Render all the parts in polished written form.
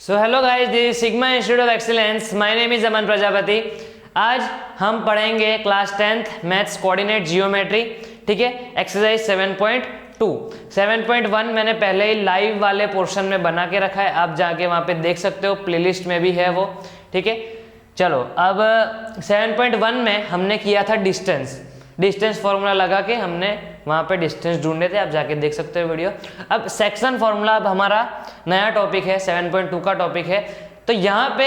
So hello guys, this is Sigma institute of excellence. My name is Aman Prajapati. आज हम पढ़ेंगे class 10th maths coordinate geometry. ठीक है, exercise 7.2। 7.1 मैंने पहले ही लाइव वाले पोर्शन में बना के रखा है, आप जाके वहाँ पे देख सकते हो, प्लेलिस्ट में भी है वो। ठीक है, चलो अब 7.1 में हमने किया था डिस्टेंस फॉर्मूला लगा के हमने वहाँ पे डिस्टेंस ढूंढे थे, आप जाके देख सकते हो वीडियो। अब सेक्शन फॉर्मूला अब हमारा नया टॉपिक है, 7.2 का टॉपिक है। तो यहाँ पे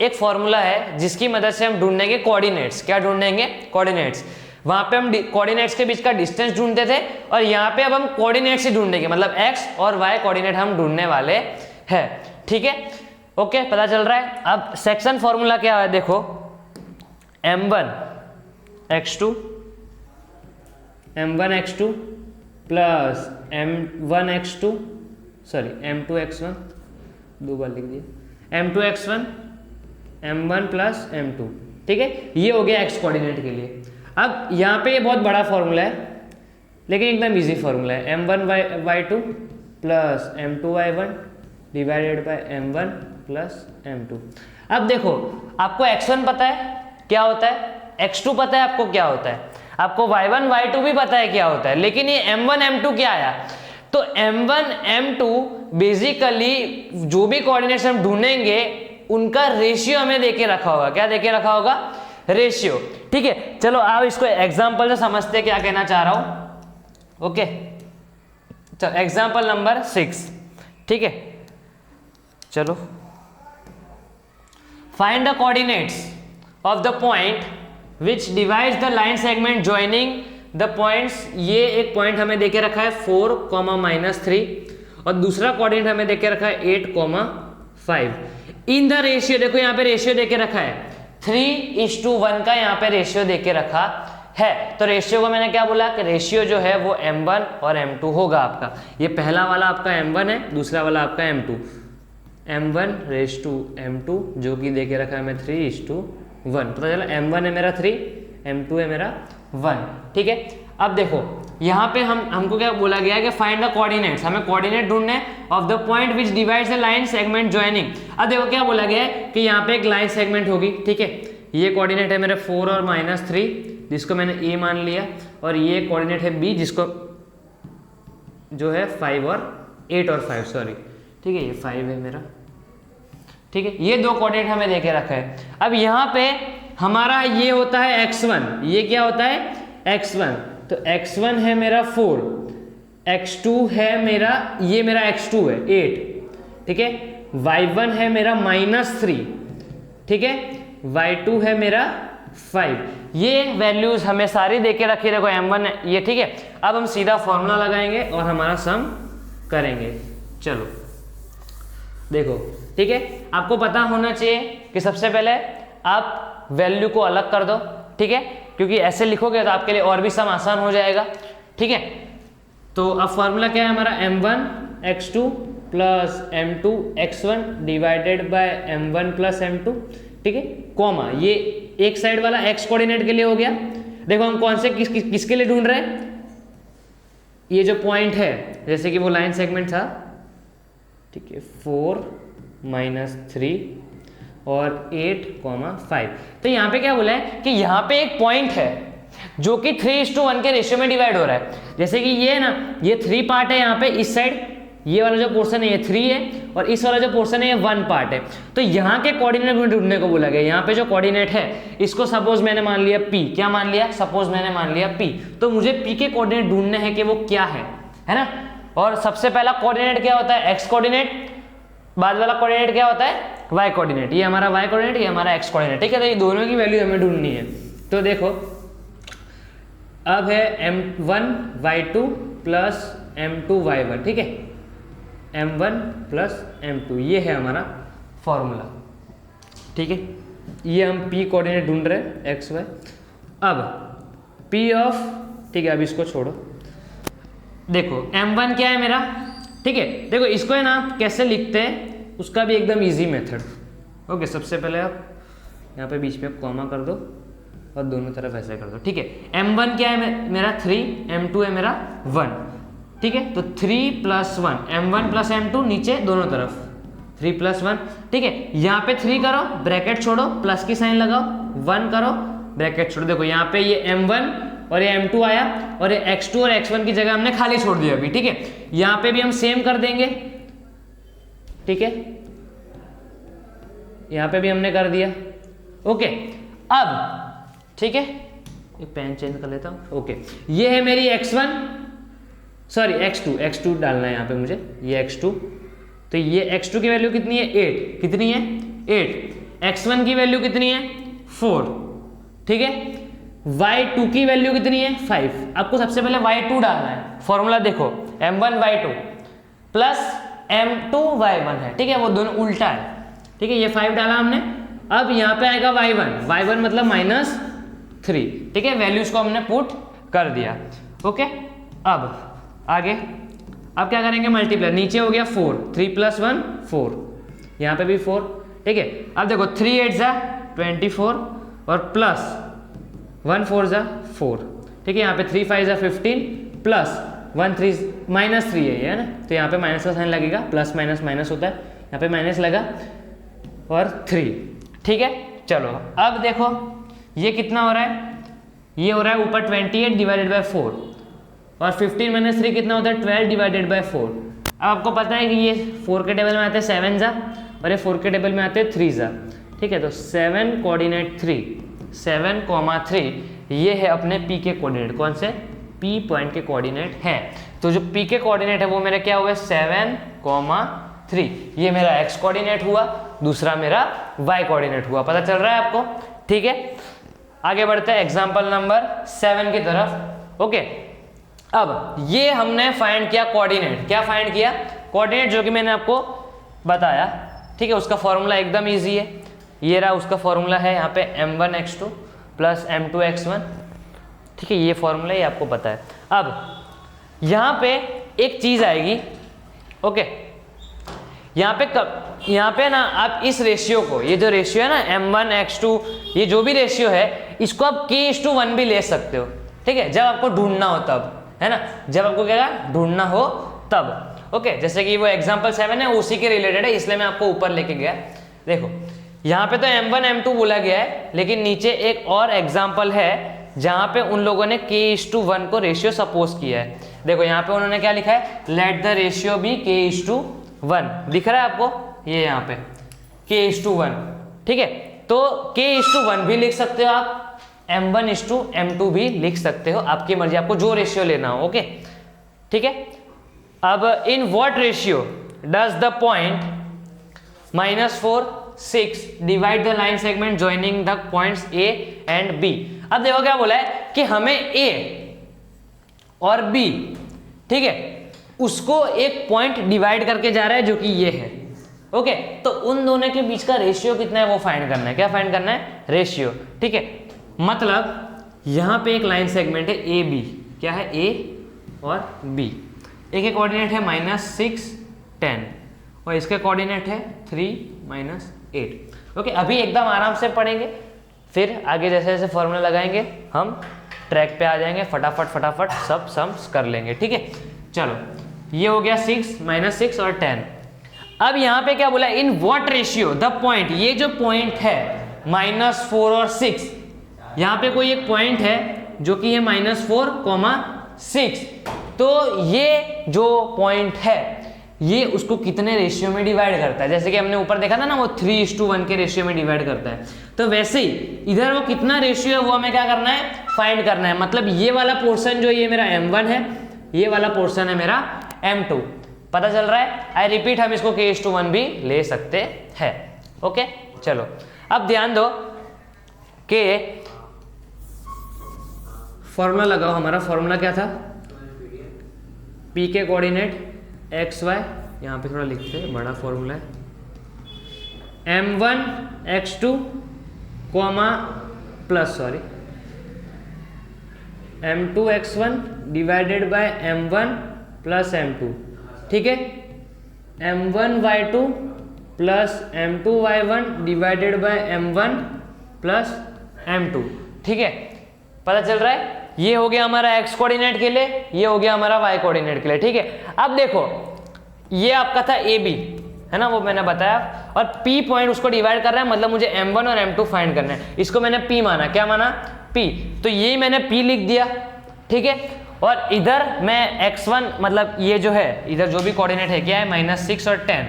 एक फॉर्मूला है जिसकी मदद से हम ढूंढेंगे कोऑर्डिनेट्स। क्या ढूंढेंगे? कोऑर्डिनेट्स। वहाँ पे हम कोऑर्डिनेट्स के बीच का डिस्टेंस ढूंढते थे और यहाँ पे अब हम कोऑर्डिनेट्स ही ढूंढेंगे, मतलब एक्स और वाई कोऑर्डिनेट हम ढूंढने वाले हैं। ठीक है, ओके, पता चल रहा है। अब सेक्शन फॉर्मूला क्या है, देखो, m1 x2 प्लस m2x1 दो बार लिख दिया, m2x1 m1 प्लस m2। ठीक है, ये हो गया x कोऑर्डिनेट के लिए। अब यहाँ पे ये बहुत बड़ा फॉर्मूला है लेकिन एकदम इजी फॉर्मूला है, m1y2 plus m2y1 divided by m1 plus m2। अब देखो, आपको x1 पता है क्या होता है, x2 पता है आपको क्या होता है, आपको y1 y2 भी पता है क्या होता है, लेकिन ये m1 m2 क्या आया? तो m1 m2 बेसिकली जो भी कोऑर्डिनेट्स हम ढूंढेंगे उनका रेशियो हमें देके रखा होगा। क्या देके रखा होगा? रेशियो। ठीक है, चलो आप इसको एग्जांपल से समझते क्या कहना चाह रहा हूं। ओके, चलो एग्जांपल नंबर 6। ठीक है, चलो, find the coordinates of the point which divides the line segment joining the points. ये एक पॉइंट हमें देके रखा है 4, -3 और दूसरा कोऑर्डिनेट हमें देके रखा है 8, 5। इन द रेशियो, देखो यहाँ पे रेशियो देके रखा है 3:1 का, यहाँ पे रेशियो देके रखा है। तो रेशियो को मैंने क्या बोला कि रेशियो जो है वो m1 और m2 होगा आपका। ये पहला वाला आपका m1 है, दूसरा वाला आपका m2। m1:m2 जो कि देके रखा है हमें 3:1। पता चला, m1 है मेरा 3, m2 है मेरा 1। ठीक है, अब देखो यहाँ पे हमको क्या बोला गया है कि फाइंड द कोऑर्डिनेट्स, हमें कोऑर्डिनेट ढूंढने of the point which divides the line segment joining. अब देखो क्या बोला गया है कि यहाँ पे एक लाइन सेगमेंट होगी। ठीक है, ये कोऑर्डिनेट है मेरे 4 और -3 जिसको मैंने a मान लिया, और ये कोऑर्डिनेट है b जिसको जो है 8 और 5, सॉरी। ठीक है, ये 5 है मेरा। ठीक है, ये दो कोऑर्डिनेट हमें देके रखा है। अब यहाँ पे हमारा ये होता है x1, ये क्या होता है? x1। तो x1 है मेरा 4, x2 है मेरा, ये मेरा x2 है 8। ठीक है, y1 है मेरा -3। ठीक है, y2 है मेरा 5। ये वैल्यूज हमें सारी देके रखी, देखो m1 ये। ठीक है, अब हम सीधा फॉर्मूला लगाएंगे और हमारा सम करेंगे। चलो देखो, ठीक है, आपको पता होना चाहिए कि सबसे पहले आप वैल्यू को अलग कर दो। ठीक है, क्योंकि ऐसे लिखोगे तो आपके लिए और भी सम आसान हो जाएगा। ठीक है, तो अब फॉर्मूला क्या है हमारा? m1 x2 plus m2 x1 divided by m1 plus m2। ठीक है, कॉमा, ये एक साइड वाला x कोऑर्डिनेट के लिए हो गया। देखो हम कौन से किसके लिए ढूंढ रहे हैं? ये जो पॉइंट है, जैसे कि वो लाइन सेगमेंट था। ठीक है, 4, -3 और 8, 5। तो यहाँ पे क्या बोला है कि यहाँ पे एक पॉइंट है जो कि 3:1 के रेशियो में डिवाइड हो रहा है। जैसे कि ये है ना, ये 3 पार्ट है यहाँ पे, इस साइड ये वाला जो पोर्शन है ये 3 है और इस वाला जो पोर्शन है ये 1 पार्ट है। तो यहाँ के कोऑर्डिनेट ढूंढने को बोला गया। यहाँ पे जो कोऑर्डिनेट है इसको सपोज मैंने मान लिया p। क्या मान लिया? सपोज मैंने मान लिया p। तो मुझे p के कोऑर्डिनेट ढूंढने हैं कि वो क्या है ना। और सबसे पहला कोऑर्डिनेट क्या होता है? x coordinate. बाद वाला कोऑर्डिनेट क्या होता है? y coordinate. ये हमारा y कोऑर्डिनेट, ये हमारा x कोऑर्डिनेट। ठीक है, तो ये दोनों की वैल्यू हमें ढूंढनी है। तो देखो, अब है m1y2 प्लस m2y1। ठीक है, m1 प्लस m2, ये है हमारा फॉर्मूला। ठीक है, ये हम p कोऑर्डिनेट ढूंढ रहे हैं x y। अब p ऑफ, ठीक है, अब इसको छोड़ो। देखो m1 क्या है मेरा? ठीक है, देखो इसको है ना कैसे लिखते हैं उसका भी एकदम इजी मेथड। ओके, सबसे पहले आप यहाँ पे बीच में कॉमा कर दो और दोनों तरफ ऐसे कर दो। ठीक है, m1 क्या है मेरा 3, m2 है मेरा 1। ठीक है, तो 3 + 1 m1 + m2 नीचे दोनों तरफ 3 + 1, ठीक है। यहाँ पे 3 करो, ब्रैकेट छोड़ो, प्लस की साइन लगाओ, 1 करो, ब्रैकेट छोड़ो। देखो यहाँ पे ये m1 और ये m2 आया और ये x2 और x1 की जगह हमने खाली छोड़ दिया अभी, ठीक है। यहाँ पे भी हम सेम कर देंगे, ठीक है, यहाँ पे भी हमने कर दिया, ओके। अब ठीक है, एक पेन चेंज कर लेता हूँ, ओके। ये है मेरी x1, सॉरी x2 डालना है यहाँ पे मुझे, ये x2, तो ये x2 की वैल्यू कितनी है 8, कितनी है 8, x1 की वैल्यू कितनी है 4, ठीक है। y2 की वैल्यू कितनी है 5। आपको सबसे पहले y2 डालना है, फॉर्मूला देखो m1 y2 plus m2 y1 है, ठीक है, वो दोनों उल्टा है, ठीक है। ये 5 डाला हमने, अब यहाँ पे आएगा y1 मतलब -3, ठीक है, वैल्यूज को हमने पुट कर दिया, ओके। अब आगे, अब क्या करेंगे मल्टीप्लाई, नीचे हो गया 4, 3 + 1 4, यहाँ पे भी 4, ठीक है। अब देखो 3 8 = 24 और प्लस 1 4 = 4, ठीक है। यहाँ पे 3 5 = 15 प्लस 1 3 -3 है ये, है ना, तो यहाँ पे माइनस का साइन लगेगा, प्लस माइनस माइनस होता है, यहाँ पे माइनस लगा और 3, ठीक है। चलो अब देखो ये कितना हो रहा है, ये हो रहा है ऊपर 28 / 4 और 15 - 3 कितना होता है 12 / 4। अब आपको पता है कि ये 4 के टेबल में आते हैं 7 जा और ये 4 के टेबल में आते हैं 3 जा, ठीक है। तो 7 कोऑर्डिनेट 3, 7,3 ये है अपने P के कोऑर्डिनेट, कौन से P पॉइंट के कोऑर्डिनेट है। तो जो P के कोऑर्डिनेट है वो मेरा क्या हुआ 7,3, ये मेरा x कोऑर्डिनेट हुआ, दूसरा मेरा y कोऑर्डिनेट हुआ, पता चल रहा है आपको, ठीक है। आगे बढ़ते हैं एग्जांपल नंबर 7 की तरफ, ओके। अब ये हमने फाइंड किया कोऑर्डिनेट, क्या फाइंड किया कोऑर्डिनेट, जो कि मैंने आपको बताया, ठीक है। उसका फॉर्मूला एकदम इजी है, ये रहा उसका फॉर्मूला है यहाँ पे m1 x2 plus m2 x1, ठीक है, ये फॉर्मूला ही आपको पता है। अब यहाँ पे एक चीज आएगी, ओके, यहाँ पे ना आप इस रेशियो को, ये जो रेशियो है ना m1 x2, ये जो भी रेशियो है इसको आप k:1 भी ले सकते हो, ठीक है, जब आपको ढूंढना हो तब, है ना, जब आपको क्या ढूंढना हो तब, ओके। जैसे कि वो एग्जांपल 7 है उसी के रिलेटेड है, इसलिए मैं आपको ऊपर लेके गया। देखो यहाँ पे तो m1 m2 बोला गया है, लेकिन नीचे एक और एग्जांपल है जहां पे उन लोगों ने k:1 को रेशियो सपोज किया है। देखो यहाँ पे उन्होंने क्या लिखा है, let the ratio B k:1, दिख रहा है आपको, ये यहाँ पे k:1, ठीक है। तो k:1 भी लिख सकते हो आप, m1:m2 भी लिख सकते हो, आपकी मर्जी, आपको जो रेशियो लेना हो, ओके, ठीक है। अब in what ratio does the point -4 6 divide the line segment joining the points A and B। अब देखो क्या बोला है कि हमें A और B, ठीक है, उसको एक पॉइंट डिवाइड करके जा रहा है जो कि ये है, ओके। तो उन दोनों के बीच का रेशियो कितना है वो फाइंड करना है, क्या फाइंड करना है रेशियो, ठीक है। मतलब यहाँ पे एक लाइन सेगमेंट है ए बी, क्या है A और B, एक के कोऑर्डिनेट है -6 10 और इसके कोऑर्डिनेट है 3 -8, ओके। अभी एकदम आराम से पढ़ेंगे, फिर आगे जैसे जैसे फॉर्मूला लगाएंगे हम ट्रैक पे आ जाएंगे, फटाफट सब सम्स कर लेंगे, ठीक है। चलो ये हो गया 6 -6 और 10। अब यहाँ पे क्या बोला, in what ratio the point, ये जो पॉइंट है -4 और 6, यहाँ पे कोई एक पॉइंट है जो कि ये -4, 6, तो ये जो पॉइंट है ये उसको कितने रेशियो में डिवाइड करता है, जैसे कि हमने ऊपर देखा था ना वो 3:1 के रेशियो में डिवाइड करता है, तो वैसे ही इधर वो कितना रेशियो है वो हमें क्या करना है फाइंड करना है। मतलब ये वाला पोर्शन जो ये मेरा m1 है, ये वाला पोर्शन है मेरा m2, पता चल रहा है। आई रिपीट, हम इसको k:1 भी ले सकते हैं, ओके। चलो अब ध्यान दो कि फॉर्मूला लगाओ, हमारा फॉर्मूला क्या था, P के कोऑर्डिनेट एक्स वाई, यहाँ पे थोड़ा लिखते हैं, बड़ा फॉर्मूला है, m1 x2 m2 x1 divided by m1 plus m2, ठीक है, m1 y2 plus m2 y1 divided by m1 plus m2, ठीक है, पता चल रहा है। ये हो गया हमारा x कोऑर्डिनेट के लिए, ये हो गया हमारा y कोऑर्डिनेट के लिए, ठीक है। अब देखो ये आपका था AB, है ना, वो मैंने बताया। और P पॉइंट उसको डिवाइड कर रहा है, मतलब मुझे M1 और M2 फाइंड करना है। इसको मैंने P माना, क्या माना, P, तो ये मैंने P लिख दिया, ठीक है। और इधर मैं x1 मतलब ये जो है इधर जो भी कोऑर्डिनेट है क्या है, -6 और 10,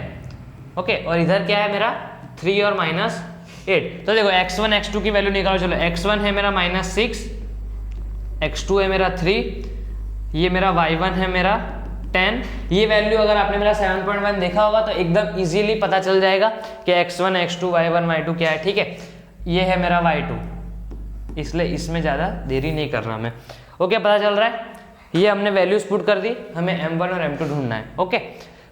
ओके। और इधर क्या है मेरा 3 और -8। तो देखो x1 x2 की वैल्यू निकालो, चलो x1 है मेरा -6, x2 है मेरा 3, ये मेरा y1 है मेरा 10। ये वैल्यू अगर आपने मेरा 7.1 देखा होगा तो एकदम इजीली पता चल जाएगा कि x1 x2 y1 y2 क्या है, ठीक है। ये है मेरा y2, इसलिए इसमें ज़्यादा देरी नहीं कर रहा मैं, ओके। पता चल रहा है, ये हमने वैल्यूज पुट कर दी, हमें M1 और M2 ढूंढना है, ओके।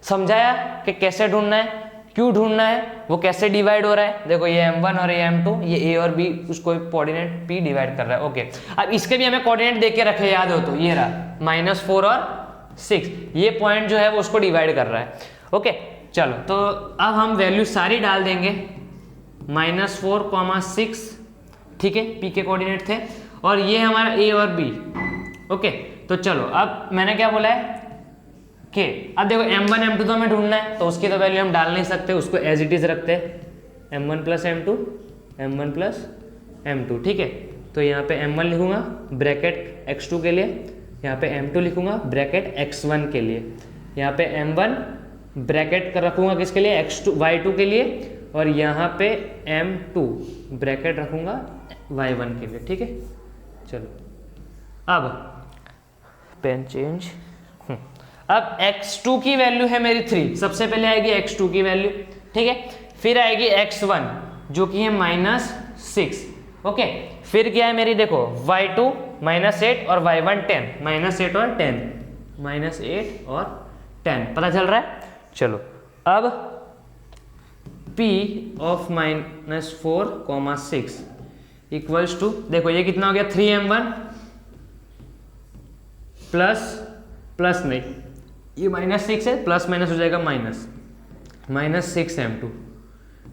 समझाया कि कैसे ढूंढना है, क्यों ढूंढना है, वो कैसे डिवाइड हो रहा है। देखो ये M1 और ये M2, ये A और B उसको कोऑर्डिनेट P डिवाइड कर रहा है, ओके। अब इसके भी हमें कोऑर्डिनेट देख के रखे, याद हो तो, ये रहा -4 और 6, ये पॉइंट जो है वो उसको डिवाइड कर रहा है, ओके। चलो तो अब हम वैल्यू सारी डाल देंगे, -4, 6, ठीक है, P के कोऑर्डिनेट थे, और ये हमारा A और B, ओके। तो चलो अब मैंने क्या बोला है कि अब देखो M1 M2 तो हमें ढूंढना है, तो उसकी तो वैल्यू हम डाल नहीं सकते, उसको एज इट इज रखते हैं, M1 + M2, M1 + M2, ठीक है। तो यहाँ पे M1 लिखूंगा ब्रैकेट x2 के लिए, यहाँ पे M2 लिखूंगा ब्रैकेट x1 के लिए, यहाँ पे M1 ब्रैकेट कर रखूंगा किसके लिए, x2 y2 के लिए, और यहाँ पे M2 ब्रैकेट रखूंगा y1 के लिए, ठीक है। चलो अब पेन चेंज, अब x2 की वैल्यू है मेरी 3, सबसे पहले आएगी x2 की वैल्यू, ठीक है। फिर आएगी x1 जो कि है -6, ओके। फिर क्या है मेरी, देखो y2 -8 और y1 10, -8 और 10, -8 और 10, पता चल रहा है। चलो अब P of -4, 6 इक्वल्स टू, देखो ये कितना हो गया, 3M1 प्लस नहीं, ये -6 है, प्लस माइनस हो जाएगा -6M2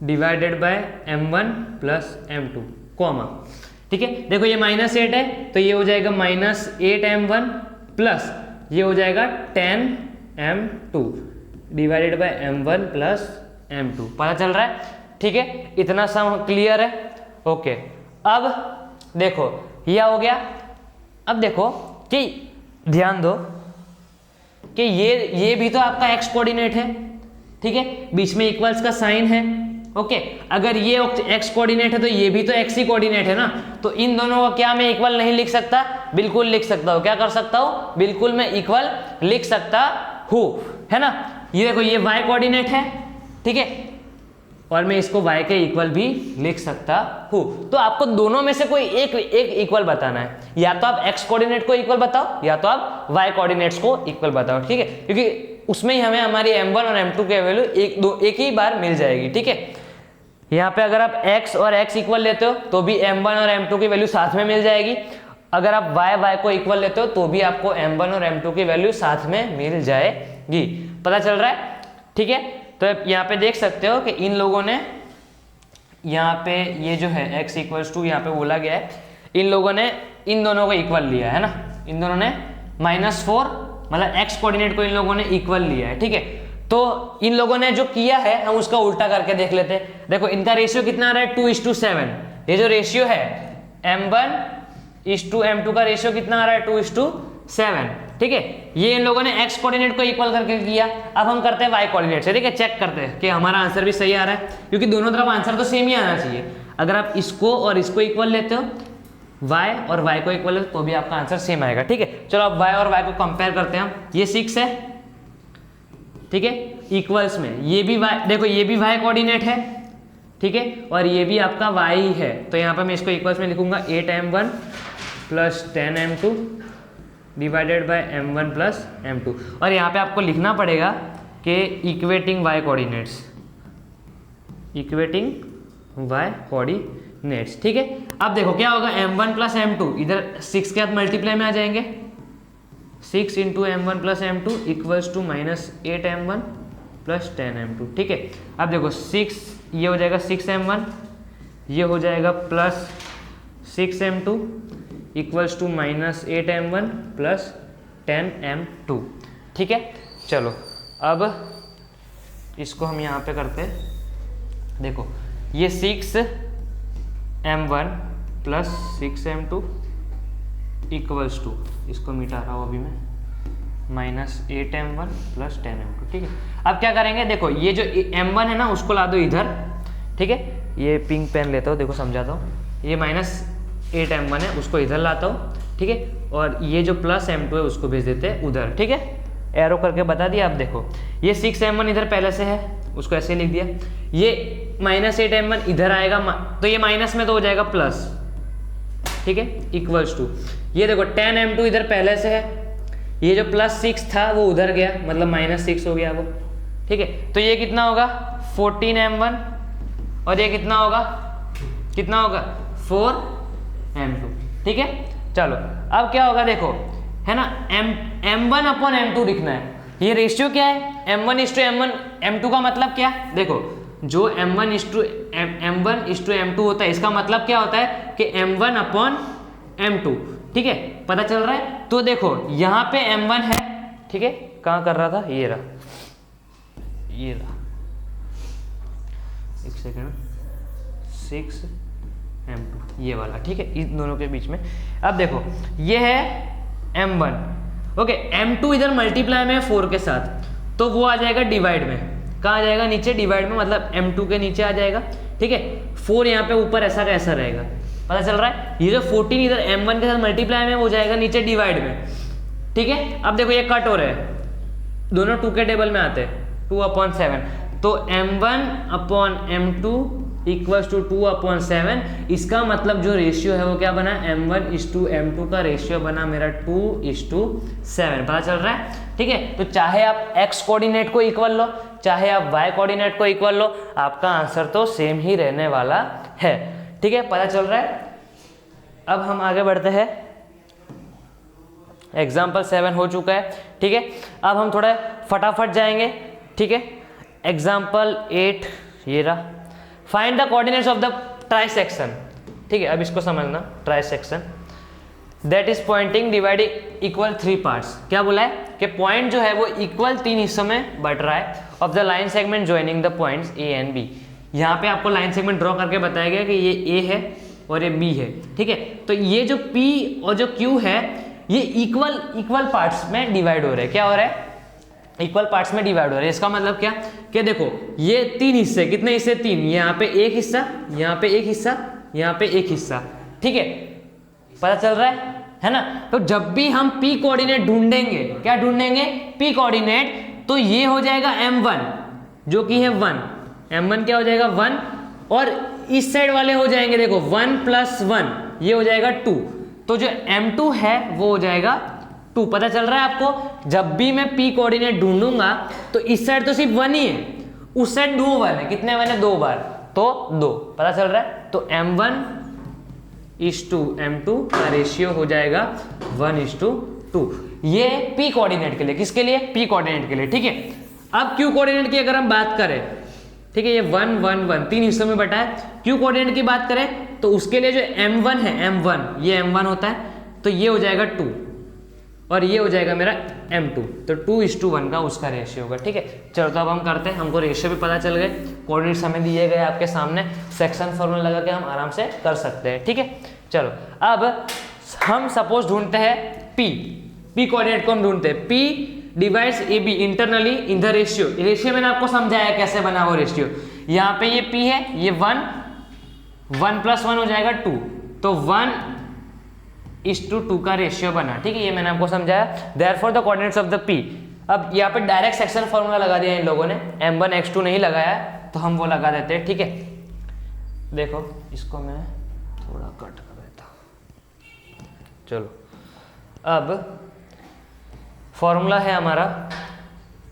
divided by M1 + M2, comma, ठीक है। देखो ये -8 है तो ये हो जाएगा -8M1 प्लस ये हो जाएगा 10M2 divided by M1 + M2, पता चल रहा है, ठीक है। इतना सम क्लियर है, ओके। अब देखो यह हो गया। अब देखो कि ध्यान दो कि ये भी तो आपका x कोऑर्डिनेट है, ठीक है, बीच में इक्वल्स का साइन है, ओके। अगर ये x कोऑर्डिनेट है तो ये भी तो x ही कोऑर्डिनेट है ना, तो इन दोनों को क्या मैं इक्वल नहीं लिख सकता, बिल्कुल लिख सकता हूँ। क्या कर सकता हूँ, बिल्कुल मैं इक्वल लिख सकता हूँ, है ना। ये देखो ये y कोऑर्डिनेट है, ठीक है, और मैं इसको y के इक्वल भी लिख सकता हूँ। तो आपको दोनों में से कोई एक इक्वल बताना है, या तो आप x कोऑर्डिनेट को इक्वल बताओ या तो आप y कोऑर्डिनेट्स को इक्वल बताओ, ठीक है, क्योंकि उसमें ही हमें हमारी M1 और M2 के वैल्यू एक ही बार मिल जाएगी, ठीक है। यहाँ पे अगर आप x और x इक्वल लेते हो तो भी M1 और M2 की वैल्यू साथ में मिल जाएगी, अगर आप y को इक्वल लेते हो तो भी आपको M1 और M2 की वैल्यू साथ में मिल जाएगी, पता चल रहा है, ठीक है। तो यहाँ पे देख सकते हो कि इन लोगों ने यहाँ पे ये जो है x = यहाँ पे बोला गया है, इन लोगों ने इन दोनों को इक्वल लिया है ना, इन दोनों ने -4 मतलब x कोऑर्डिनेट को इन लोगों ने इक्वल लिया है, ठीक है। तो इन लोगों ने जो किया है हम उसका उल्टा करके देख लेते हैं। देखो इनका रेशियो कितना आ रहा है, 2:7, ये जो रेशियो है M1:M2 का रेशियो कितना आ रहा है, 2:7, ठीक है। ये इन लोगों ने x कोऑर्डिनेट को इक्वल करके किया। अब हम करते हैं y कोऑर्डिनेट से, ठीक है, चेक करते हैं कि हमारा आंसर भी सही आ रहा है, क्योंकि दोनों तरफ आंसर तो सेम ही आना चाहिए। अगर आप इसको और इसको इक्वल लेते हो, y और y को इक्वल लेते हो, तो भी आपका आंसर सेम आएगा, ठीक है। चलो अब y और y को कंपेयर करते हैं हम। ये 6 है, ठीक है, इक्वल्स में ये भी y, देखो ये भी y कोऑर्डिनेट है, ठीक है, और ये भी आपका y है, तो यहाँ पर मैं इसको इक्वल्स में लिखूंगा 8M1 + 10M2 divided by M1 + M2, और यहाँ पे आपको लिखना पड़ेगा कि इक्वेटिंग y कोऑर्डिनेट्स, ठीक है। अब देखो क्या होगा, M1 + M2 इधर 6 के साथ मल्टीप्लाई में आ जाएंगे, 6 × M1 + M2 = -8M1 + 10M2, ठीक है। अब देखो 6 ये हो जाएगा 6M1, ये हो जाएगा +6M2 = -8M1 + 10M2, ठीक है। चलो अब इसको हम यहाँ पे करते हैं, देखो ये 6m1 plus 6m2 equals to, इसको मिटा रहा हूँ अभी मैं, -8m1 प्लस 10m2। ठीक है, अब क्या करेंगे, देखो ये जो m1 है ना उसको ला दो इधर। ठीक है, ये पिंक पेन लेता हूँ, देखो समझाता हूँ। ये -8m1 है उसको इधर लाता हूँ। ठीक है, और ये जो प्लस m2 है उसको भेज देते हैं उधर। ठीक है, एरो करके बता दिया। अब देखो ये 6m1 इधर पहले से है, उसको ऐसे लिख दिया। ये -8m1 इधर आएगा तो ये माइनस में तो हो जाएगा प्लस। ठीक है, इक्वल्स टू, ये देखो 10m2 इधर पहले से है, ये जो +6 था वो उधर गया, मतलब -6 हो गया वो। ठीक है, तो ये कितना होगा 14m1 और ये कितना होगा 4m2। ठीक है, चलो अब क्या होगा, देखो है ना, m1 अपॉन m2 लिखना है। ये रेशियो क्या है, m1:m1, m2 का मतलब क्या, देखो जो m1:m2 होता है, इसका मतलब क्या होता है कि m1 अपॉन m2। ठीक है, पता चल रहा है। तो देखो यहाँ पे m1 है, ठीक है, कहाँ कर रहा था, ये रहा, एक सेकेंड, 6m2 ये वाला। ठीक है, इन दोनों के बीच में। अब देखो ये है m1, ओके, m2 इधर मल्टीप्लाई में है 4 के साथ, तो वो आ जाएगा डिवाइड में। कहाँ आ जाएगा, नीचे डिवाइड में, मतलब m2 के नीचे आ जाएगा। ठीक है, 4 यहाँ पे ऊपर ऐसा का ऐसा रहेगा, पता चल रहा है। ये जो 14 इधर m1 के साथ मल्टीप्लाई में वो जाएगा नीचे डिवाइड में। ठीक है, अब देखो ये कट हो रहा है, दोनों 2 के टेबल में आते हैं, 2/7, तो m1 upon m2 equals to 2/7। इसका मतलब जो रेशियो है वो क्या बना, m1:m2 का रेशियो बना मेरा 2:7। पता चल रहा है। ठीक है, तो चाहे आप x कोऑर्डिनेट को इक्वल लो, चाहे आप y कोऑर्डिनेट को इक्वल लो, आपका आंसर तो सेम ही रहने वाला है। ठीक है, पता चल रहा है। अब हम आगे बढ़ते हैं, एग्जाम्पल 7 हो चुका है। ठीक है, अब हम थोड़ा फटाफट जाएंगे। ठीक है, एग्जाम्पल 8 ये रहा, find the coordinates of the trisection. ठीक है, अब इसको समझना, trisection that is pointing dividing equal 3 parts. क्या बोला है कि पॉइंट जो है वो इक्वल 3 हिस्सों में बट रहा है, of the line segment joining the points A and B. यहाँ पे आपको लाइन सेगमेंट ड्रॉ करके बताया गया कि ये ए है और ये बी है। ठीक है, तो ये जो पी और जो क्यू है ये इक्वल पार्ट्स में डिवाइड हो रहे हैं। क्या हो रहा है, इक्वल पार्ट्स में डिवाइड हो रहे हैं। इसका मतलब क्या कि देखो ये 3 हिस्से, कितने हिस्से, 3, यहाँ पे एक हिस्सा, यहाँ पे एक हिस्सा, यहाँ पे एक हिस्सा। ठीक है, पता चल रहा है ना। तो जब भी हम p कोऑर्डिनेट ढूंढेंगे, क्या ढूंढेंगे, p कोऑर्डिनेट, तो ये हो जाएगा m1 जो कि है 1, m1 क्या हो जाएगा 1, और इस साइड वाले हो जाएंगे, देखो 1 + 1 ये हो जाएगा 2, तो जो m2 है वो हो जाएगा 2। पता चल रहा है आपको। जब भी मैं p कोऑर्डिनेट ढूंढूंगा तो इस साइड तो सिर्फ 1 ही है, उस साइड 2 1 है, कितने 1 है, 2 बार, तो 2। पता चल रहा है। तो m1:m2 का रेशियो हो जाएगा 1:2। ये p कोऑर्डिनेट के लिए, किसके लिए, p कोऑर्डिनेट के लिए। ठीक है, अब q कोऑर्डिनेट की अगर हम बात करें, ठीक है, ये 1 1 1 3 हिस्सों में बटा है। q कोऑर्डिनेट की बात करें तो उसके लिए जो m1 है, m1 ये m1 होता है, तो ये हो जाएगा 2 और ये हो जाएगा मेरा m2, तो 2:1 का उसका रेशियो होगा। ठीक है, चलो तो अब हम करते हैं, हमको रेशियो भी पता चल गए, कोऑर्डिनेट्स हमें दिए गए आपके सामने, सेक्शन फॉर्मूला लगा के हम आराम से कर सकते हैं। ठीक है, चलो अब हम सपोज ढूंढते हैं p कोऑर्डिनेट को हम ढूंढते हैं, p divides ab internally in the ratio. Ratio मैंने आपको समझाया कैसे बना वो रेशियो। यहाँ पे ये p है, ये 1 + 1 हो जाएगा 2, तो 1:2 का रेशियो बना। ठीक है, ये मैंने आपको समझाया। Therefore the coordinates of the p। अब यहाँ पे डायरेक्ट सेक्शन फॉर्मूला लगा दिया इन लोगों ने, m1x2 नहीं लगाया तो हम वो लगा देते हैं। ठीक है, देखो इसको मैं थोड़ा कट कर देता हूँ। चलो अब फॉर्मूला है हमारा,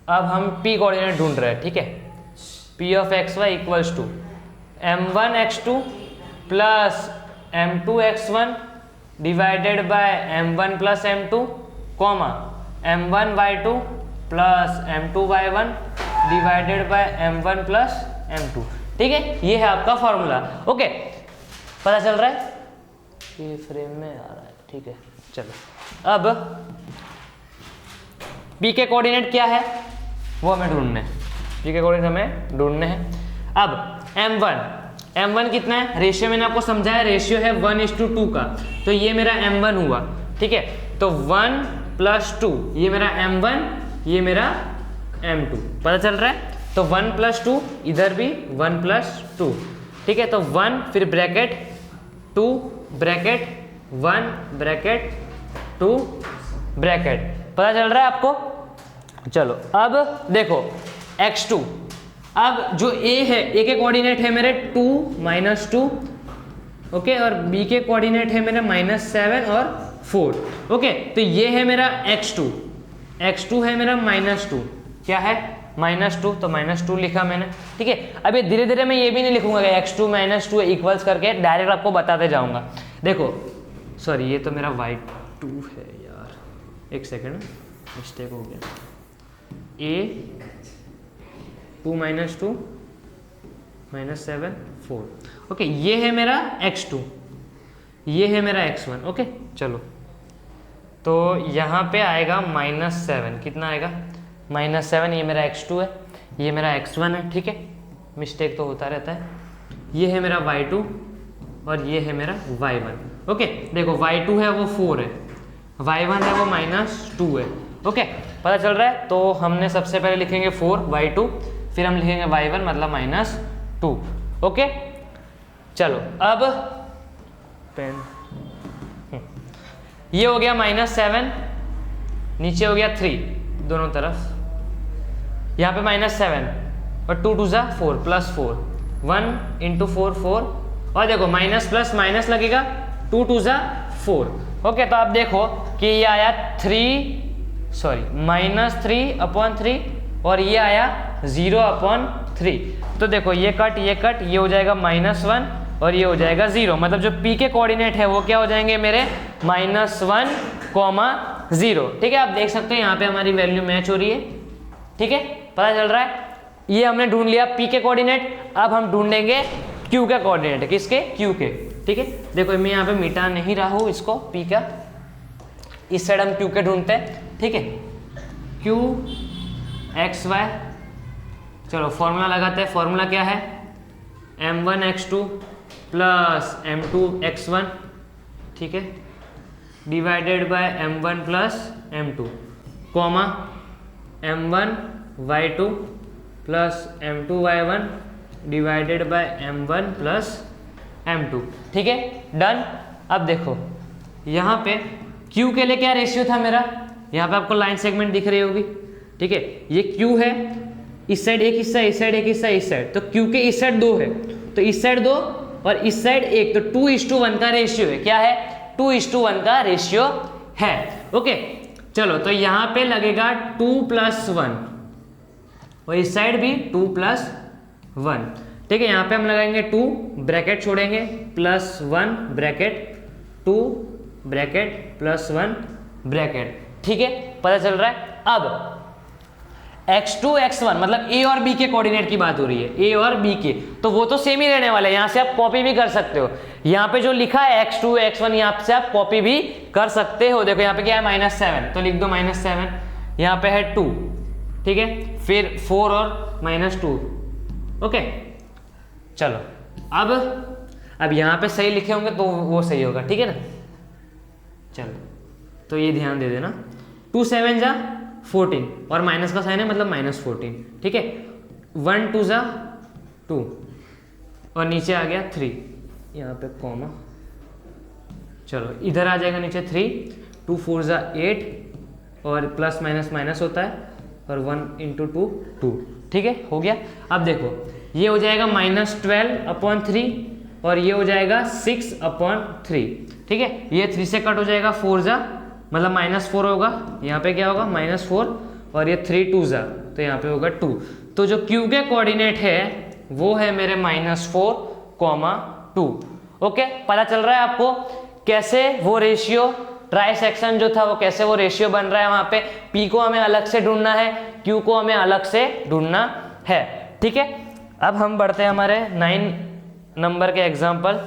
अब हम p कोऑर्डिनेट ढूंढ रहे हैं। ठीक है, p(x, y) = m1x2 + m2x1 divided by m1 + m2, m1y2 + m2y1 divided by m1 + m2। ठीक है, ये है आपका फॉर्मूला। ओके, पता चल रहा है, ये फ्रेम में आ रहा है। ठीक है, चलो अब p के कोऑर्डिनेट क्या है वो हमें ढूंढने हैं। पी के कोऑर्डिनेट हमें ढूंढने हैं। अब m1 कितना है, रेशियो मैंने आपको समझाया, रेशियो है 1:2 का, तो ये मेरा m1 हुआ, ठीक है। तो 1 + 2 ये मेरा m1, ये मेरा m2, पता चल रहा है। तो 1 + 2 इधर भी 1 + 2, ठीक है। तो 1 फिर ब्रैकेट 2 ब्रैकेट 1 ब्रैकेट 2 ब्रैकेट, पता चल रहा है आपको। चलो अब देखो x2, अब जो a है, a के कोऑर्डिनेट है मेरे 2 -2, ओके, और b के कोऑर्डिनेट है मेरे -7 और 4, ओके। तो ये है मेरा x2 है मेरा -2, क्या है -2, तो -2 लिखा मैंने, ठीक है। अब ये धीरे धीरे मैं ये भी नहीं लिखूंगा कि x2 -2 इक्वल्स करके, डायरेक्ट आपको बताते जाऊंगा। देखो सॉरी, ये तो मेरा y2 है यार, एक सेकेंड मिस्टेक हो गया, a 2 -2 -7 4, ओके। ये है मेरा x2, ये है मेरा x1, ओके। चलो तो यहाँ पे आएगा -7, कितना आएगा -7, ये मेरा x2 है, ये मेरा x1 है, ठीक है, मिस्टेक तो होता रहता है। ये है मेरा y2 और ये है मेरा y1, ओके। देखो y2 है वो 4 है, y1 है वो -2 है, ओके, पता चल रहा है। तो हमने सबसे पहले लिखेंगे 4 y2, फिर हम लिखेंगे y1 मतलब -2, ओके। चलो अब पेन, ये हो गया -7, नीचे हो गया 3 दोनों तरफ, यहाँ पे -7 और 2 2 ज़ा 4 +4, 1 × 4 4, और देखो माइनस प्लस माइनस लगेगा, 2 2 ज़ा 4, ओके। तो आप देखो कि ये आया -3/3 और ये आया 0/3। तो देखो ये कट ये हो जाएगा -1 और ये हो जाएगा 0, मतलब जो p के कोऑर्डिनेट है वो क्या हो जाएंगे मेरे -1, 0, ठीक है। आप देख सकते हो यहाँ पे हमारी वैल्यू मैच हो रही है, ठीक है, पता चल रहा है। ये हमने ढूंढ लिया p के कोऑर्डिनेट, अब हम ढूंढेंगे q के कोऑर्डिनेट, किसके, q के, ठीक है। देखो मैं यहाँ पे मिटा नहीं रहा हूँ इसको, p का, इस साइड हम q के ढूंढते हैं, ठीक है। q x y, चलो फॉर्मूला लगाते हैं। फॉर्मूला क्या है, m1 x2 + m2 x1, ठीक है, divided by m1 + m2, comma m1 y2 + m2 y1 divided by m1 + m2, ठीक है, डन। अब देखो यहाँ पे q के लिए क्या रेशियो था मेरा, यहाँ पे आपको लाइन सेगमेंट दिख रही होगी, ठीक है। ये q है, इस साइड एक हिस्सा, इस साइड एक हिस्सा, इस साइड, तो q के इस साइड 2 है, तो इस साइड 2 और इस साइड 1, तो 2:1 का रेशियो है, क्या है, 2:1 का रेशियो है, ओके। चलो तो यहाँ पे लगेगा 2 + 1 और इस साइड भी 2 + 1, ठीक है। यहाँ पे हम लगाएंगे 2 ब्रैकेट छोड़ेंगे +1 ब्रैकेट 2 ब्रैकेट +1 ब्रैकेट, ठीक है, पता चल रहा है। अब x2 x1 मतलब a और b के कोऑर्डिनेट की बात हो रही है, a और b के, तो वो तो सेम ही रहने वाला है, यहाँ से आप कॉपी भी कर सकते हो। यहाँ पे जो लिखा है x2 x1 यहाँ से आप कॉपी भी कर सकते हो। देखो यहाँ पे क्या है -7, तो लिख दो -7, यहाँ पे है 2, ठीक है, फिर 4 और -2, ओके। चलो अब यहाँ पे सही लिखे होंगे तो वो सही होगा, ठीक है ना। चलो तो ये ध्यान दे देना, 2 7 ज़ा 14 और माइनस का साइन है मतलब -14, ठीक है, 1 2 ज़ा 2 और नीचे आ गया 3, यहाँ पे कॉमा, चलो इधर आ जाएगा नीचे 3, 2 4 ज़ा 8 और प्लस माइनस माइनस होता है और 1 × 2 2, ठीक है, हो गया। अब देखो ये हो जाएगा -12/3 और ये हो जाएगा 6/3, ठीक है। ये 3 से कट हो जाएगा, 4 ज़ा मतलब -4 होगा, यहाँ पे क्या होगा -4 और ये 3 2 ज़ा, तो यहाँ पे होगा 2। तो जो q के कोऑर्डिनेट है वो है मेरे -4, 2, ओके। पता चल रहा है आपको कैसे वो रेशियो ट्राई सेक्शन जो था वो कैसे वो रेशियो बन रहा है। वहाँ पे p को हमें अलग से ढूंढना है, q को हमें अलग से ढूंढना है, ठीक है। अब हम बढ़ते हैं हमारे 9 नंबर के example,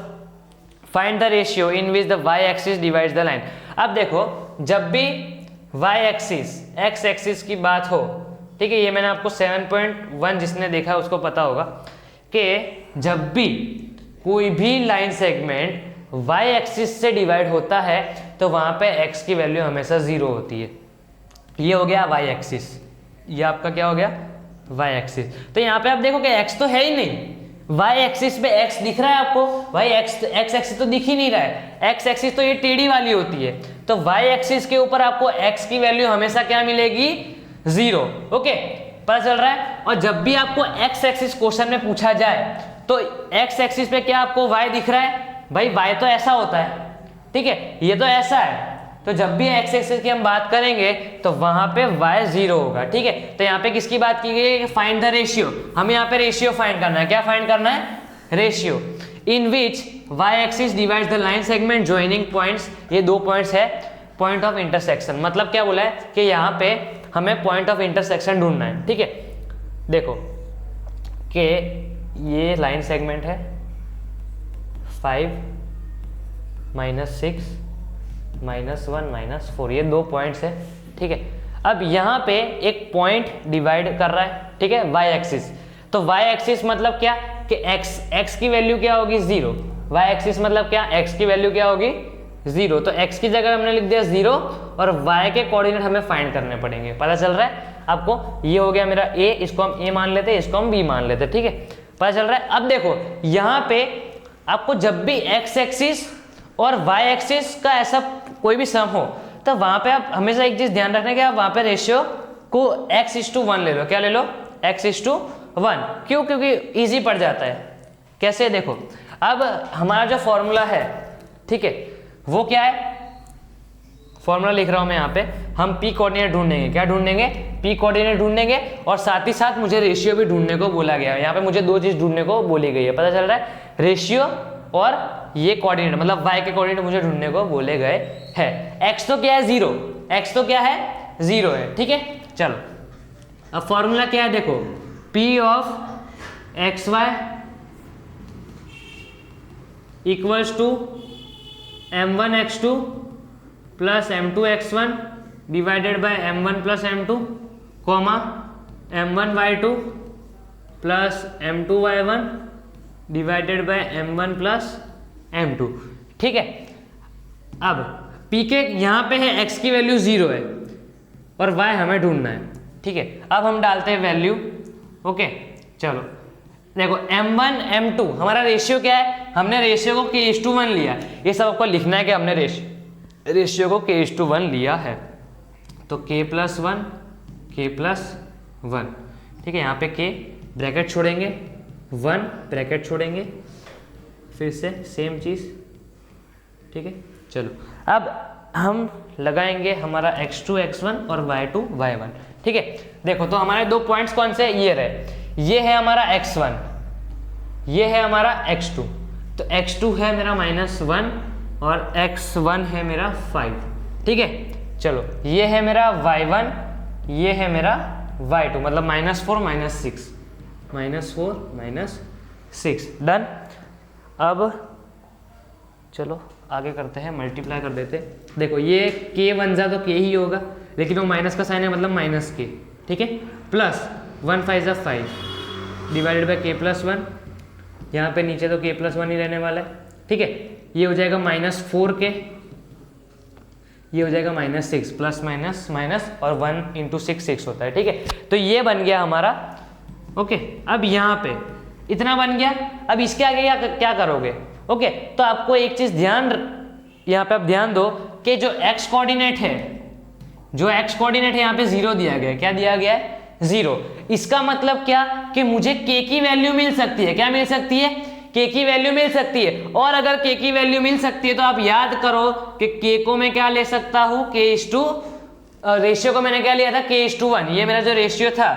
find the ratio in which the y axis divides the line. अब देखो जब भी y एक्सिस x एक्सिस की बात हो ठीक है, ये मैंने आपको 7.1 जिसने देखा है उसको पता होगा कि जब भी कोई भी लाइन सेगमेंट वाई एक्सिस से डिवाइड होता है तो वहां पे एक्स की वैल्यू हमेशा 0 होती है। ये हो गया वाई एक्सिस, ये आपका क्या हो गया वाई एक्सिस। तो यहाँ पे आप देखो कि एक्स तो है ही नहीं, वाई एक्सिस पे एक्स दिख रहा है आपको, भाई एक्स एक्सिस तो दिख ही नहीं रहा है, एक्स एक्सिस तो ये टेढ़ी वाली होती है, तो वाई एक्सिस के ऊपर आपको एक्स की वैल्यू हमेशा क्या मिलेगी 0। ओके, पता चल रहा है। और जब भी आपको एक्स एक्सिस क्वेश्चन में पूछा जाए तो एक्स एक्सिस पे क्या आपको वाई दिख रहा है, भाई वाई तो ऐसा होता है, ठीक है, ये तो ऐसा है, तो जब भी एक्स एक्सिस की हम बात करेंगे तो वहां पे y 0 होगा। ठीक है, तो यहाँ पे किसकी बात की गई है, फाइंड द रेशियो, हमें यहाँ पे रेशियो फाइंड करना है। क्या फाइंड करना है, ratio in which y axis divides the line segment joining points. ये 2 पॉइंट्स है, पॉइंट ऑफ इंटरसेक्शन, मतलब क्या बोला है कि यहाँ पे हमें पॉइंट ऑफ इंटरसेक्शन ढूंढना है। ठीक है, देखो कि ये लाइन सेगमेंट है 5 -6 -1 -4, ये 2 पॉइंट्स है। ठीक है, अब यहाँ पे एक पॉइंट डिवाइड कर रहा है, ठीक है, y एक्सिस। तो y एक्सिस मतलब क्या कि x की वैल्यू क्या होगी 0, y एक्सिस मतलब क्या x की वैल्यू क्या होगी 0, तो x की जगह हमने लिख दिया 0 और y के कोऑर्डिनेट हमें फाइंड करने पड़ेंगे। पता चल रहा है आपको, ये हो गया मेरा a, इसको हम a मान लेते हैं, इसको हम b मान लेते हैं। ठीक है, पता चल रहा है। अब देखो यहाँ पे आपको जब भी x एक्सिस और y एक्सिस का ऐसा कोई भी सम हो तो वहां पे आप हमेशा एक चीज ध्यान रखना कि आप वहां पे रेशियो को x:1 ले लो। क्या ले लो, x:1। क्यों, क्योंकि इजी पड़ जाता है। कैसे, देखो अब हमारा जो फॉर्मूला है, ठीक है, वो क्या है, फॉर्मूला लिख रहा हूं मैं यहाँ पे, हम p कोऑर्डिनेट ढूंढेंगे। क्या ढूंढेंगे, p कोऑर्डिनेट ढूंढेंगे, और साथ ही साथ मुझे रेशियो भी ढूंढने को बोला गया है। यहाँ पे मुझे 2 चीज ढूंढने को बोली गई है, पता चल रहा है, रेशियो और ये कोऑर्डिनेट, मतलब y के कोऑर्डिनेट मुझे ढूंढने को बोले गए हैं। x तो क्या है 0, x तो क्या है 0 है। ठीक है, चलो अब फॉर्मूला क्या है, देखो p of xy equals to m1x2 plus m2x1 divided by m1 plus m2 comma m1y2 plus m2y1 divided by m1 plus m2। ठीक है, अब p के यहाँ पे है x की वैल्यू 0 है और y हमें ढूंढना है। ठीक है, अब हम डालते हैं वैल्यू। ओके, चलो देखो m1 m2 हमारा रेशियो क्या है, हमने रेशियो को k:1 लिया। ये सब आपको लिखना है कि हमने रेशियो को k:1 लिया है, तो k+1 k+1। ठीक है, यहाँ पे k ब्रैकेट छोड़ेंगे, 1 ब्रैकेट छोड़ेंगे, फिर से सेम चीज। ठीक है, चलो अब हम लगाएंगे हमारा x2 x1 और y2 y1। ठीक है, देखो तो हमारे 2 पॉइंट्स कौन से, ये रहे, ये है हमारा x1, ये है हमारा x2, तो x2 है मेरा -1 और x1 है मेरा 5। ठीक है, चलो ये है मेरा y1, ये है मेरा y2, मतलब -4 -6, -4 -6, डन। अब चलो आगे करते हैं, मल्टीप्लाई कर देते हैं। देखो ये k बन जा तो k ही होगा, लेकिन वो माइनस का साइन है मतलब -k। ठीक है, प्लस 1 5 5 डिवाइडेड बाय k+1, यहाँ पे नीचे तो k+1 ही रहने वाला है। ठीक है, ये हो जाएगा -4k, ये हो जाएगा -6, प्लस माइनस माइनस, और 1 × 6 6 होता है। ठीक है, तो ये बन गया हमारा। ओके, अब यहाँ पे इतना बन गया, अब इसके आगे क्या करोगे। ओके, तो आपको एक चीज यहाँ पे आप ध्यान दो कि जो x कोऑर्डिनेट है, जो x कोऑर्डिनेट है यहाँ पे 0 दिया गया है। क्या दिया गया है, 0। इसका मतलब क्या कि मुझे k की वैल्यू मिल सकती है। क्या मिल सकती है, k की वैल्यू मिल सकती है। और अगर k की वैल्यू मिल सकती है तो आप याद करो कि k को मैं क्या ले सकता हूँ, रेशियो को मैंने क्या लिया था, k:1। ये मेरा जो रेशियो था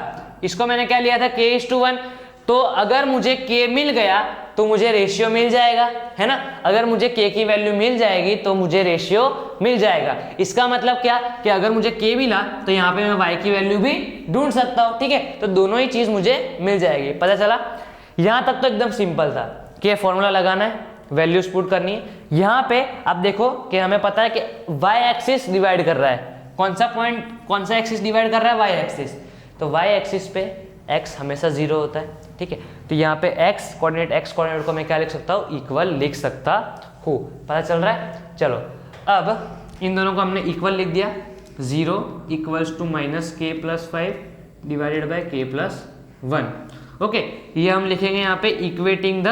इसको मैंने क्या लिया था, k:1। तो अगर मुझे k मिल गया तो मुझे रेशियो मिल जाएगा, है ना। अगर मुझे k की वैल्यू मिल जाएगी तो मुझे रेशियो मिल जाएगा। इसका मतलब क्या कि अगर मुझे k मिला तो यहाँ पे मैं y की वैल्यू भी ढूंढ सकता हूँ। ठीक है, तो दोनों ही चीज मुझे मिल जाएगी। पता चला, यहाँ तक तो एकदम सिंपल था कि फॉर्मूला लगाना है, वैल्यूज पुट करनी है। यहाँ पे आप देखो कि हमें पता है कि y एक्सिस डिवाइड कर रहा है, कौन सा पॉइंट, कौन सा एक्सिस डिवाइड कर रहा है, y एक्सिस। तो y एक्सिस पे x हमेशा 0 होता है, ठीक है। तो यहाँ पे x कोऑर्डिनेट को मैं क्या लिख सकता हूँ, इक्वल लिख सकता हूँ। पता चल रहा है। चलो अब इन दोनों को हमने इक्वल लिख दिया, 0 इक्वल्स टू माइनस के प्लस 5 डिवाइडेड बाय के प्लस 1। ओके, ये हम लिखेंगे यहाँ पे इक्वेटिंग द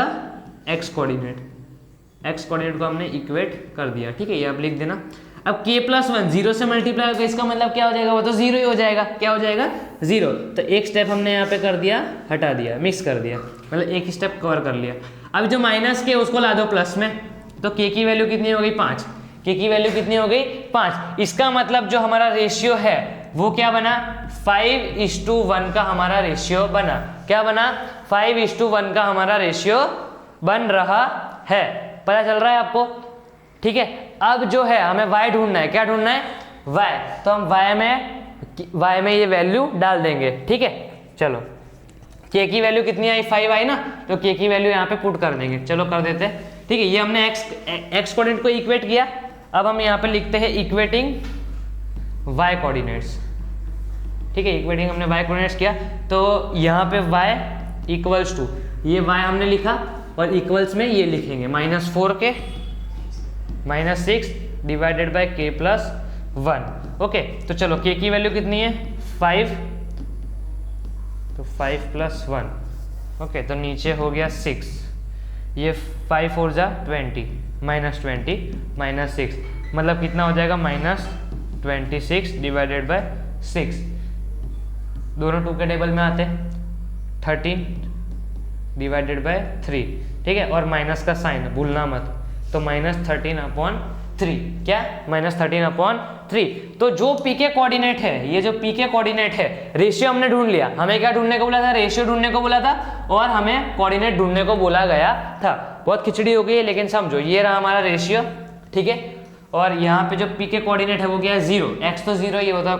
x कोऑर्डिनेट को हमने इक्वेट कर दिया, ठीक है। ये आप लिख देना। अब k प्लस 1 0 से मल्टीप्लाई होगा, इसका मतलब क्या हो जाएगा, वो तो 0 ही हो जाएगा। क्या हो जाएगा, 0। तो एक स्टेप हमने यहाँ पे कर दिया, हटा दिया, मिक्स कर दिया, मतलब एक स्टेप कवर कर लिया। अब जो माइनस के उसको ला दो प्लस में, तो k की वैल्यू कितनी हो गई, 5। k की वैल्यू कितनी हो गई, 5। इसका मतलब जो हमारा रेशियो है वो क्या बना, 5:1 का हमारा रेशियो बना। क्या बना, 5:1 का हमारा रेशियो बन रहा है। पता चल रहा है आपको, ठीक है। अब जो है हमें y ढूंढना है, क्या ढूंढना है, y। तो हम y में ये वैल्यू डाल देंगे, ठीक है। चलो k की वैल्यू कितनी आई, 5 आई ना, तो k की वैल्यू यहाँ पे पुट कर देंगे। चलो कर देते हैं, ठीक है। ये हमने x कोऑर्डिनेट को इक्वेट किया। अब हम यहाँ पे लिखते हैं इक्वेटिंग y कोऑर्डिनेट्स, ठीक है। इक्वेटिंग हमने y कोऑर्डिनेट्स किया, तो यहाँ पे y इक्वल्स टू, ये y हमने लिखा और इक्वल्स में ये लिखेंगे -4k -6 डिवाइडेड बाय k प्लस 1। ओके, तो चलो k की वैल्यू कितनी है, 5, तो 5 प्लस 1। ओके, तो नीचे हो गया 6, ये 5 और जा 20 -20 -6, मतलब कितना हो जाएगा, -26 डिवाइडेड बाय 6। दोनों 2 के टेबल में आते हैं, 13 डिवाइडेड बाय 3, ठीक है। और माइनस का साइन भूलना मत, तो -13/3, क्या, -13/3। तो जो पी के कोऑर्डिनेट है, ये जो पी के कोऑर्डिनेट है, रेशियो हमने ढूंढ लिया। हमें क्या ढूंढने को बोला था, रेशियो ढूंढने को बोला था, और हमें कोऑर्डिनेट ढूंढने को बोला गया था। बहुत खिचड़ी हो गई है, लेकिन समझो ये रहा हमारा रेशियो, ठीक है। और यहाँ पे जो पी के कोऑर्डिनेट है वो क्या है, 0। x तो 0 ही होता,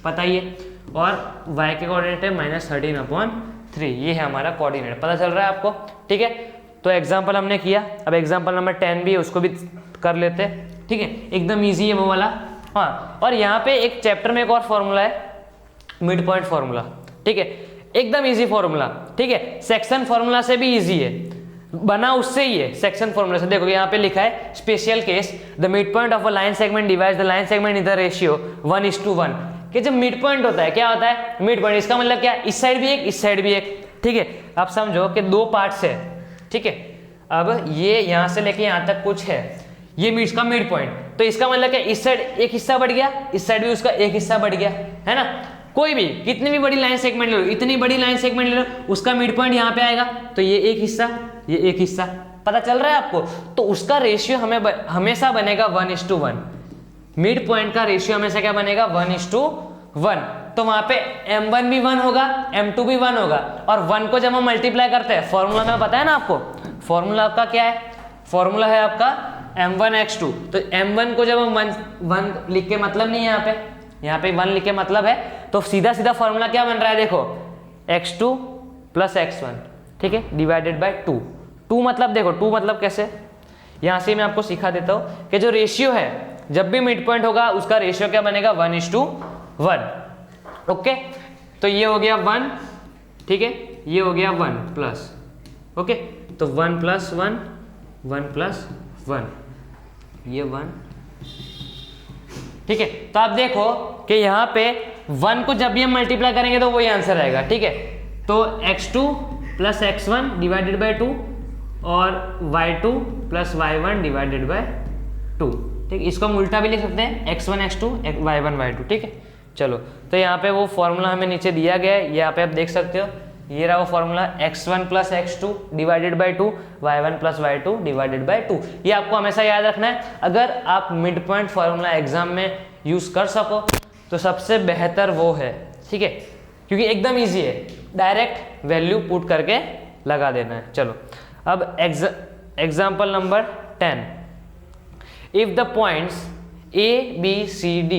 पता ही है, और y के कोऑर्डिनेट है -13/3। ये है हमारा कोऑर्डिनेट। पता चल रहा है आपको, ठीक है। तो एग्जाम्पल हमने किया, अब एग्जाम्पल नंबर 10 भी है, उसको भी कर लेते हैं, ठीक है। एकदम इजी है वो वाला। हाँ, और यहाँ पे एक चैप्टर में एक और फॉर्मूला है, मिड पॉइंट फॉर्मूला, ठीक है। एकदम इजी फॉर्मूला, ठीक है। सेक्शन फॉर्मूला से भी इजी है, बना उससे ही है, सेक्शन फॉर्मूला से। देखो यहाँ पे लिखा है, special case, the mid point of a line segment divides the line segment in the ratio 1:1। कि जब मिड पॉइंट होता है, क्या होता है, मिड पॉइंट, इसका मतलब क्या, इस साइड भी एक, इस साइड भी एक, ठीक है। आप समझो कि 2 पार्ट्स है, ठीक है। अब ये यहाँ से लेके यहाँ तक कुछ है, ये इसका मिड पॉइंट, तो इसका मतलब क्या, इस साइड एक हिस्सा बढ़ गया, इस साइड भी उसका एक हिस्सा बढ़ गया, है ना। कोई भी कितनी भी बड़ी लाइन सेगमेंट ले लो, इतनी बड़ी लाइन सेगमेंट ले लो, उसका मिड पॉइंट यहाँ पे आएगा, तो ये एक हिस्सा, ये एक हिस्सा। पता चल रहा है आपको, तो उसका रेशियो हमें हमेशा बनेगा 1:1। मिड पॉइंट का रेशियो हमेशा क्या बनेगा, 1:1। तो वहां पे m1 भी 1 होगा, m2 भी 1 होगा, और 1 को जब हम मल्टीप्लाई करते हैं, फॉर्मूला में पता है ना आपको, फॉर्मूला आपका क्या है, फॉर्मूला है आपका m1x2। तो m1 को जब हम 1 लिख के मतलब नहीं है, यहाँ पे 1 लिख के मतलब है, तो सीधा सीधा फॉर्मूला क्या बन रहा है, देखो x2 + x1, ठीक है, डिवाइडेड बाय 2। 2 मतलब देखो, 2 मतलब कैसे, यहाँ से मैं आपको सिखा देता हूँ कि जो रेशियो है, जब भी मिड पॉइंट होगा उसका रेशियो क्या बनेगा, 1:1। ओके, तो ये हो गया 1, ठीक है, ये हो गया 1 प्लस, ओके, तो 1 + 1 1 + 1, ये 1, ठीक है। तो आप देखो कि यहाँ पे 1 को जब भी हम मल्टीप्लाई करेंगे तो वही आंसर आएगा, ठीक है। तो x2 + x1 डिवाइडेड बाय 2 और y2 + y1 डिवाइडेड बाय 2, ठीक। इसको हम उल्टा भी लिख सकते हैं, x1 x2 y1 y2, ठीक है। चलो, तो यहाँ पे वो फॉर्मूला हमें नीचे दिया गया है, यहाँ पे आप देख सकते हो, ये रहा वो formula, x1 + x2 divided by 2, y1 + y2 divided by 2। ये आपको हमेशा याद रखना है। अगर आप मिड पॉइंट फॉर्मूला एग्जाम में यूज कर सको तो सबसे बेहतर वो है, ठीक है, क्योंकि एकदम ईजी है, डायरेक्ट वैल्यू पुट करके लगा देना है। चलो, अब example number 10, if the points a b c d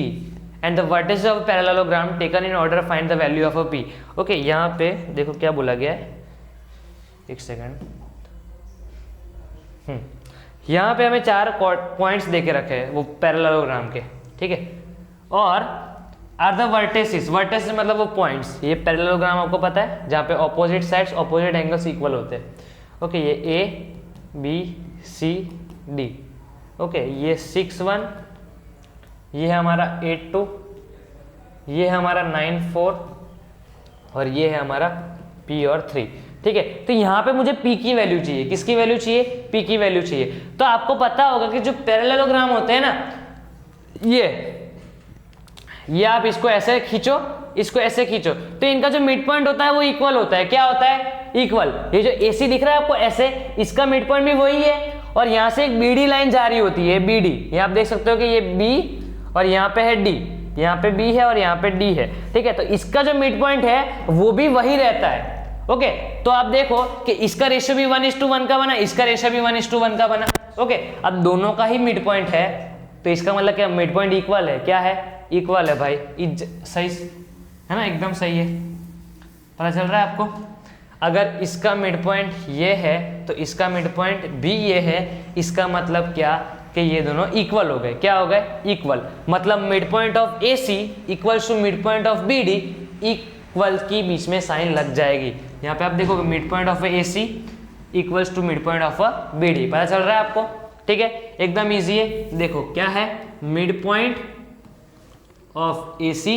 and the vertices of a parallelogram taken in order find the value of a p। Okay, यहाँ पे देखो क्या बोला गया है, एक सेकंड, यहाँ पे हमें 4 पॉइंट्स देके रखे हैं वो पैरेललोग्राम के, ठीक है। और आर द वर्टेसिस, वर्टेसिस मतलब वो पॉइंट्स, ये पैरेललोग्राम आपको पता है जहाँ पे opposite sides opposite angles equal होते हैं। ओके, ये A B C D. Okay, ये 6 1, ये है हमारा 8 2, ये है हमारा 9 4 और ये है हमारा P और 3। ठीक है, तो यहाँ पे मुझे P की वैल्यू चाहिए। किसकी वैल्यू चाहिए? P की वैल्यू चाहिए। तो आपको पता होगा कि जो पैरेललोग्राम होते हैं ना, ये आप इसको ऐसे खींचो, इसको ऐसे खींचो, तो इनका जो मिड पॉइंट होता है वो इक्वल होता है। क्या होता है? इक्वल। ये जो AC दिख रहा है आपको ऐसे, इसका मिड पॉइंट भी वही है और यहाँ से एक BD लाइन जा रही होती है, BD। ये आप देख सकते हो कि ये B और यहाँ पे है D, यहाँ पे B है और यहाँ पे D है। ठीक है, तो इसका जो मिड पॉइंट है वो भी वही रहता है। ओके, तो आप देखो कि इसका रेशियो भी 1:1 का बना, इसका रेशियो भी 1:1 का बना। ओके, अब दोनों का ही मिड पॉइंट है, तो इसका मतलब क्या? मिड पॉइंट इक्वल है। क्या है? इक्वल है भाई। सही है ना, एकदम सही है। पता चल रहा है आपको? अगर इसका मिड पॉइंट ये है तो इसका मिड पॉइंट भी ये है, इसका मतलब क्या कि ये दोनों इक्वल हो गए। क्या हो गए? इक्वल। मतलब mid point of AC equals to mid point of BD, equal की बीच में साइन लग जाएगी। यहाँ पे आप देखोगे mid point of AC equals to mid point of BD। पता चल रहा है आपको? ठीक है, एकदम इजी है। देखो क्या है, mid point of AC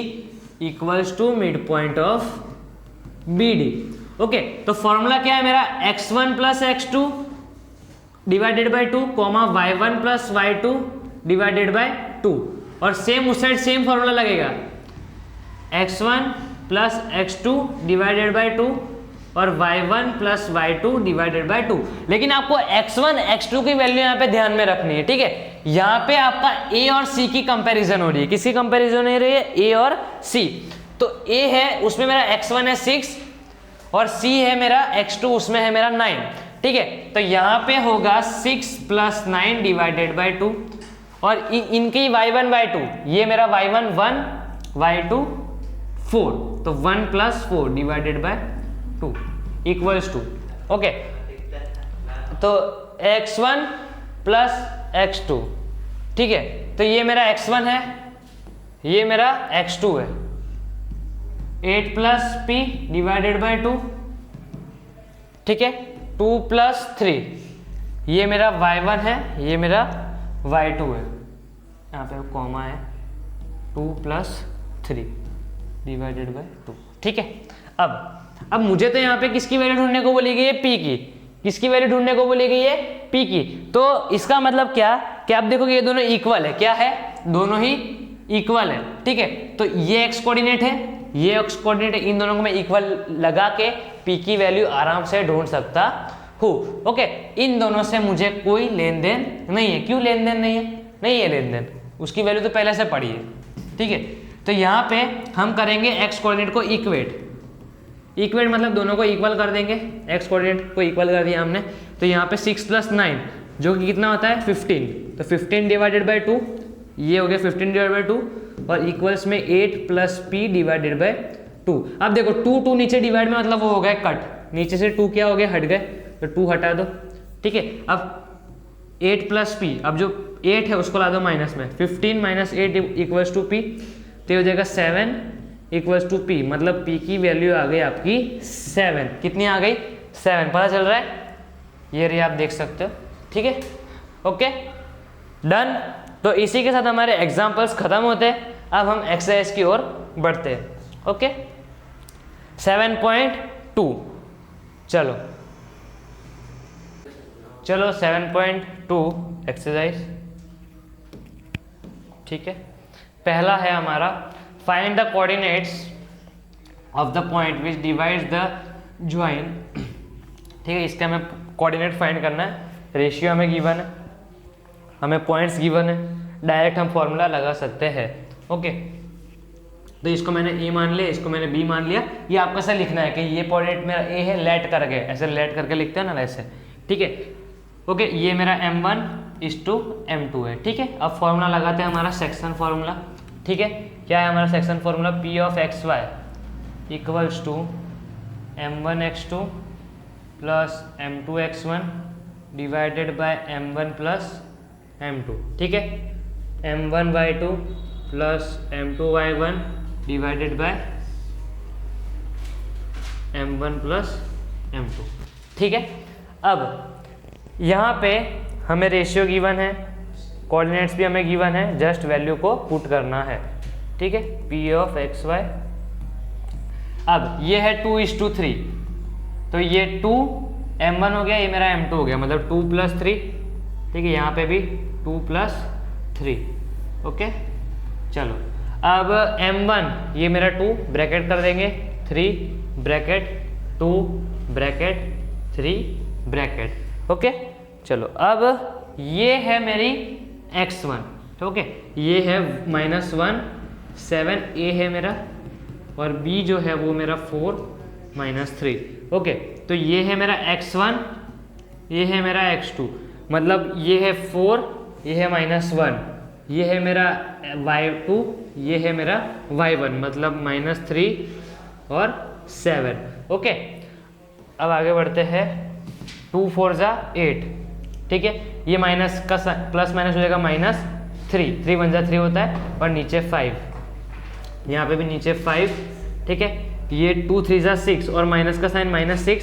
equals to mid point of BD। Okay, तो फॉर्मूला क्या है मेरा? x1 plus x2 divided by 2 comma y1 plus y2 divided by 2, और सेम उस साइड सेम फॉर्मूला लगेगा, x1 plus x2 divided by 2 और y1 plus y2 divided by 2। लेकिन आपको x1 x2 की वैल्यू यहाँ पे ध्यान में रखनी है। ठीक है, यहाँ पे आपका A और C की कंपैरिजन हो रही है। किसकी कंपैरिजन हो रही है? A और C। तो A है, उसमें मेरा x1 है 6 और C है मेरा x2, उसमें है मेरा 9। ठीक है, तो यहाँ पे होगा 6 प्लस 9 डिवाइडेड बाई 2 और इनकी y1 y2, ये मेरा y1 1 y2 4, तो 1 plus 4 divided by 2 equals to. Okay, तो x1 प्लस x2। ठीक है, तो ये मेरा x1 है, ये मेरा x2 है। 8 प्लस P डिवाइडेड बाय 2। ठीक है, 2 प्लस 3, ये मेरा y1 है, ये मेरा y2 है। यहाँ पे कॉमा है, 2 प्लस 3 डिवाइडेड बाय 2। ठीक है, अब मुझे तो यहाँ पे किसकी वैल्यू ढूंढने को बोली गई है? P की। किसकी वैल्यू ढूंढने को बोली गई है? P की। तो इसका मतलब क्या कि आप देखोगे ये दोनों इक्वल है। क्या है? दोनों ही इक्वल है। ठीक है, तो ये x कोऑर्डिनेट है, ये x कोऑर्डिनेट है, इन दोनों को मैं इक्वल लगा के P की वैल्यू आराम से ढूंढ सकता हूँ। ओके, इन दोनों से मुझे कोई लेन देन नहीं है। क्यों लेन देन नहीं है? नहीं है लेन देन, उसकी वैल्यू तो पहले से पड़ी है। ठीक है, तो यहाँ पे हम करेंगे x कोऑर्डिनेट को इक्वेट मतलब दोनों को इक्वल कर देंगे। x कोऑर्डिनेट को इक्वल कर दिया हमने, तो यहाँ पे 6 प्लस 9 जो कि कितना होता है? 15। तो 15 डिवाइडेड बाई 2, ये हो गया 15 डिवाइडेड बाई 2 और इक्वल्स में 8 प्लस P डिवाइडेड बाई 2। अब देखो 2 निचे डिवाइड में मतलब वो हो गया कट, नीचे से 2 क्या हो गया? हट गए, तो 2 हटा दो। ठीक है, अब 8 प्लस P, अब जो 8 है उसको ला दो माइनस में, 15 माइनस 8 इक्वल्स टू P, तो हो जाएगा 7 इक्वल्स टू P। मतलब P की वैल्यू आ गई आपकी 7। कितनी आ गई? 7। पता चल रहा है? ये रही, आप देख सकते हो। ठीक है, ओके डन। तो इसी के साथ हमारे एग्जाम्पल्स खत्म होते हैं। अब हम एक्सरसाइज की ओर बढ़ते हैं। ओके, 7.2 चलो 7.2 एक्सरसाइज। ठीक है, पहला है हमारा find the coordinates of the point which divides the join. ठीक है, इसका हमें कोऑर्डिनेट फाइंड करना है। रेशियो हमें गिवन है, हमें पॉइंट्स गिवन है, डायरेक्ट हम फॉर्मूला लगा सकते हैं। ओके, तो इसको मैंने A मान लिया, इसको मैंने B मान लिया। ये आपको ऐसा लिखना है कि ये कोऑर्डिनेट मेरा A है, लेट करके, ऐसे लेट करके लिखते हैं ना वैसे। ठीक है, ओके, ये मेरा M1:M2 है। ठीक है, अब फॉर्मूला लगाते हैं हमारा सेक्शन फॉर्मूला। ठीक है, क्या है हमारा section formula? P of XY equals to M1x2 plus M2x1 divided by M1 plus M2। ठीक है, M1y2 plus M2y1 divided by m1 plus m2। ठीक है, अब यहाँ पे हमें रेशियो गिवन है, कोऑर्डिनेट्स भी हमें गिवन है, जस्ट वैल्यू को पुट करना है। ठीक है, p ऑफ एक्स वाई। अब ये है 2:3, तो ये 2 m1 हो गया, ये मेरा m2 हो गया, मतलब 2 + 3। ठीक है, यहाँ पे भी 2 + 3। ओके, चलो अब m1 ये मेरा 2 ब्रैकेट कर देंगे, 3 ब्रैकेट 2 ब्रैकेट 3 ब्रैकेट। ओके, चलो अब ये है मेरी x1। ओके, ये है -1 7 a है मेरा, और b जो है वो मेरा 4 -3। ओके, तो ये है मेरा x1, ये है मेरा x2, मतलब ये है 4, ये है -1, ये है मेरा y2, ये है मेरा y1, मतलब -3 और 7। ओके, अब आगे बढ़ते हैं। 2 4 = 8। ठीक है, ये माइनस का प्लस माइनस हो जाएगा -3, 3 1 = 3 होता है, और नीचे 5, यहाँ पे भी नीचे 5। ठीक है, ये 2 3 = 6, और माइनस का साइन -6,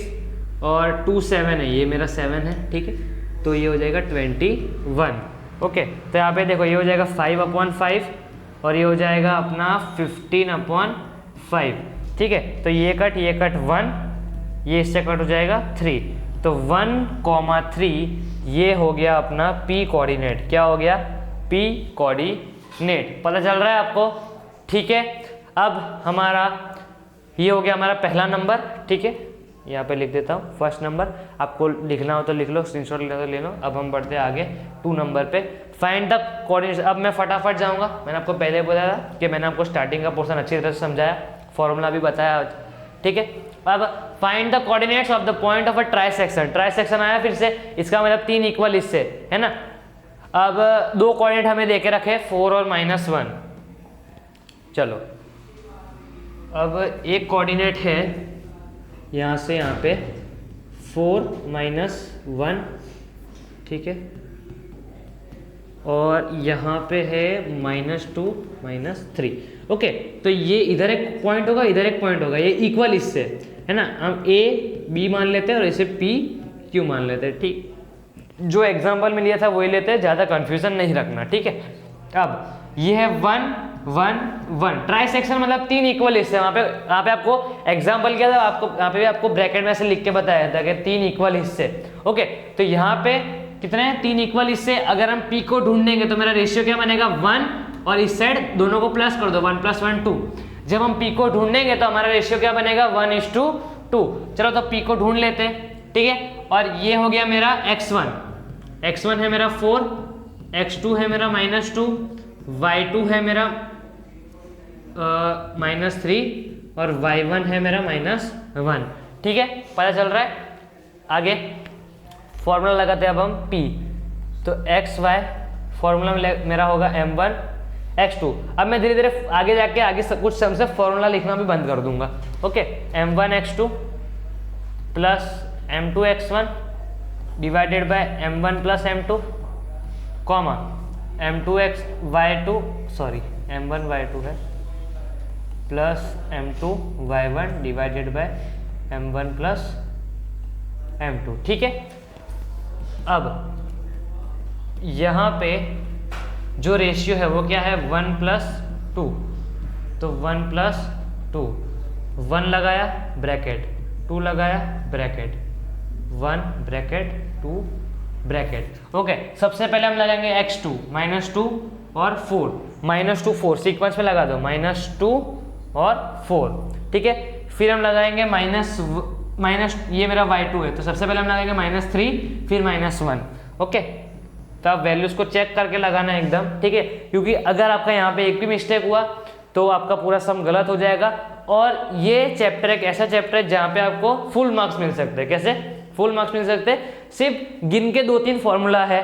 और 2 7 है, ये मेरा 7 है। ठीक है, तो ये हो जाएगा 21। ओके, तो यहाँ पे देखो, ये हो जाएगा 5/5, और ये हो जाएगा अपना 15/5। ठीक है, तो ये कट 1, ये इससे कट हो जाएगा 3, तो 1,3 ये हो गया अपना p कोऑर्डिनेट। क्या हो गया? p coordinate. पता चल रहा है आपको? ठीक है, अब हमारा ये हो गया हमारा पहला नंबर। ठीक है, यहाँ पे लिख देता हूँ फर्स्ट नंबर, आपको लिखना हो तो लिख लो, स्क्रीनशॉट लेना तो ले लो। अब हम बढ़ते हैं आगे 2 नंबर पे, फाइंड द कोऑर्डिनेट्स। अब मैं फटाफट जाऊँगा, मैंने आपको पहले बताया था कि मैंने आपको स्टार्टिंग का पोर्शन अच्छी तरह से समझाया, फॉर्मूला भी बताया। ठीक है, अब find the coordinates of the point of a trisection. Trisection आया फिर से, इसका मतलब 3 इक्वल हिस्से है ना। अब 2 कोऑर्डिनेट हमें देके रखे 4 और -1। चलो, अब एक कोऑर्डिनेट है यहाँ से यहाँ पे 4 -1। ठीक है, और यहाँ पे है -2 -3। ओके, तो ये इधर एक पॉइंट होगा, इधर एक पॉइंट होगा, ये इक्वल हिस्से है ना। हम a b मान लेते हैं और इसे p q मान लेते हैं। ठीक, जो एग्जाम्पल में लिया था वही लेते हैं, ज़्यादा कंफ्यूजन नहीं रखना। ठीक है, अब ये है 1 1 1, ट्राइसेक्शन मतलब 3 इक्वल हिस्से। वहाँ पे आपको एग्जाम्पल किया था, आपको यहाँ पे भी आपको ब्रैकेट में से लिख के बताया था कि 3 इक्वल हिस्से। ओके, तो यहाँ पे कितने हैं? 3 इक्वल हिस्से। अगर हम p को ढूंढेंगे तो मेरा रेशियो क्या बनेगा? 1, और इस साइड दोनों को प्लस कर दो, 1 + 1 2। जब हम p को ढूंढेंगे तो हमारा रेशियो क्या बनेगा? 1:2। चलो, तो p को ढूंढ लेते हैं। ठीक है, और ये हो गया मेरा x1 है मेरा 4, x2 है मेरा -2, y2 है मेरा -3, और y1 है मेरा -1। ठीक है, पता चल रहा है? आगे फॉर्मूला लगाते हैं अब हम p, तो xy फॉर्मूला मेरा होगा m1 x2। अब मैं धीरे धीरे आगे जाके आगे कुछ सम से फॉर्मूला लिखना भी बंद कर दूंगा। Okay, m1 x2 plus m2 x1 divided by m1 plus m2, comma m2 y2 sorry m1 y2 है, plus m2 y1 divided by m1 plus m2। ठीक है, अब यहाँ पे जो रेशियो है वो क्या है? 1 + 2, तो 1 + 2, 1 लगाया ब्रैकेट, 2 लगाया ब्रैकेट, 1 ब्रैकेट 2 ब्रैकेट। ओके, सबसे पहले हम लगाएंगे x2 -2 और 4, -2 4 सीक्वेंस में लगा दो, -2 और 4। ठीक है, फिर हम लगाएंगे माइनस ये मेरा y2 है, तो सबसे पहले हम लगाएंगे -3 फिर -1। ओके, तो आप वैल्यूज को चेक करके लगाना है एकदम। ठीक है, क्योंकि अगर आपका यहाँ पे एक भी मिस्टेक हुआ तो आपका पूरा सम गलत हो जाएगा। और ये चैप्टर एक ऐसा चैप्टर है जहाँ पे आपको फुल मार्क्स मिल सकते हैं। कैसे फुल मार्क्स मिल सकते हैं? सिर्फ गिन के 2-3 फॉर्मूला है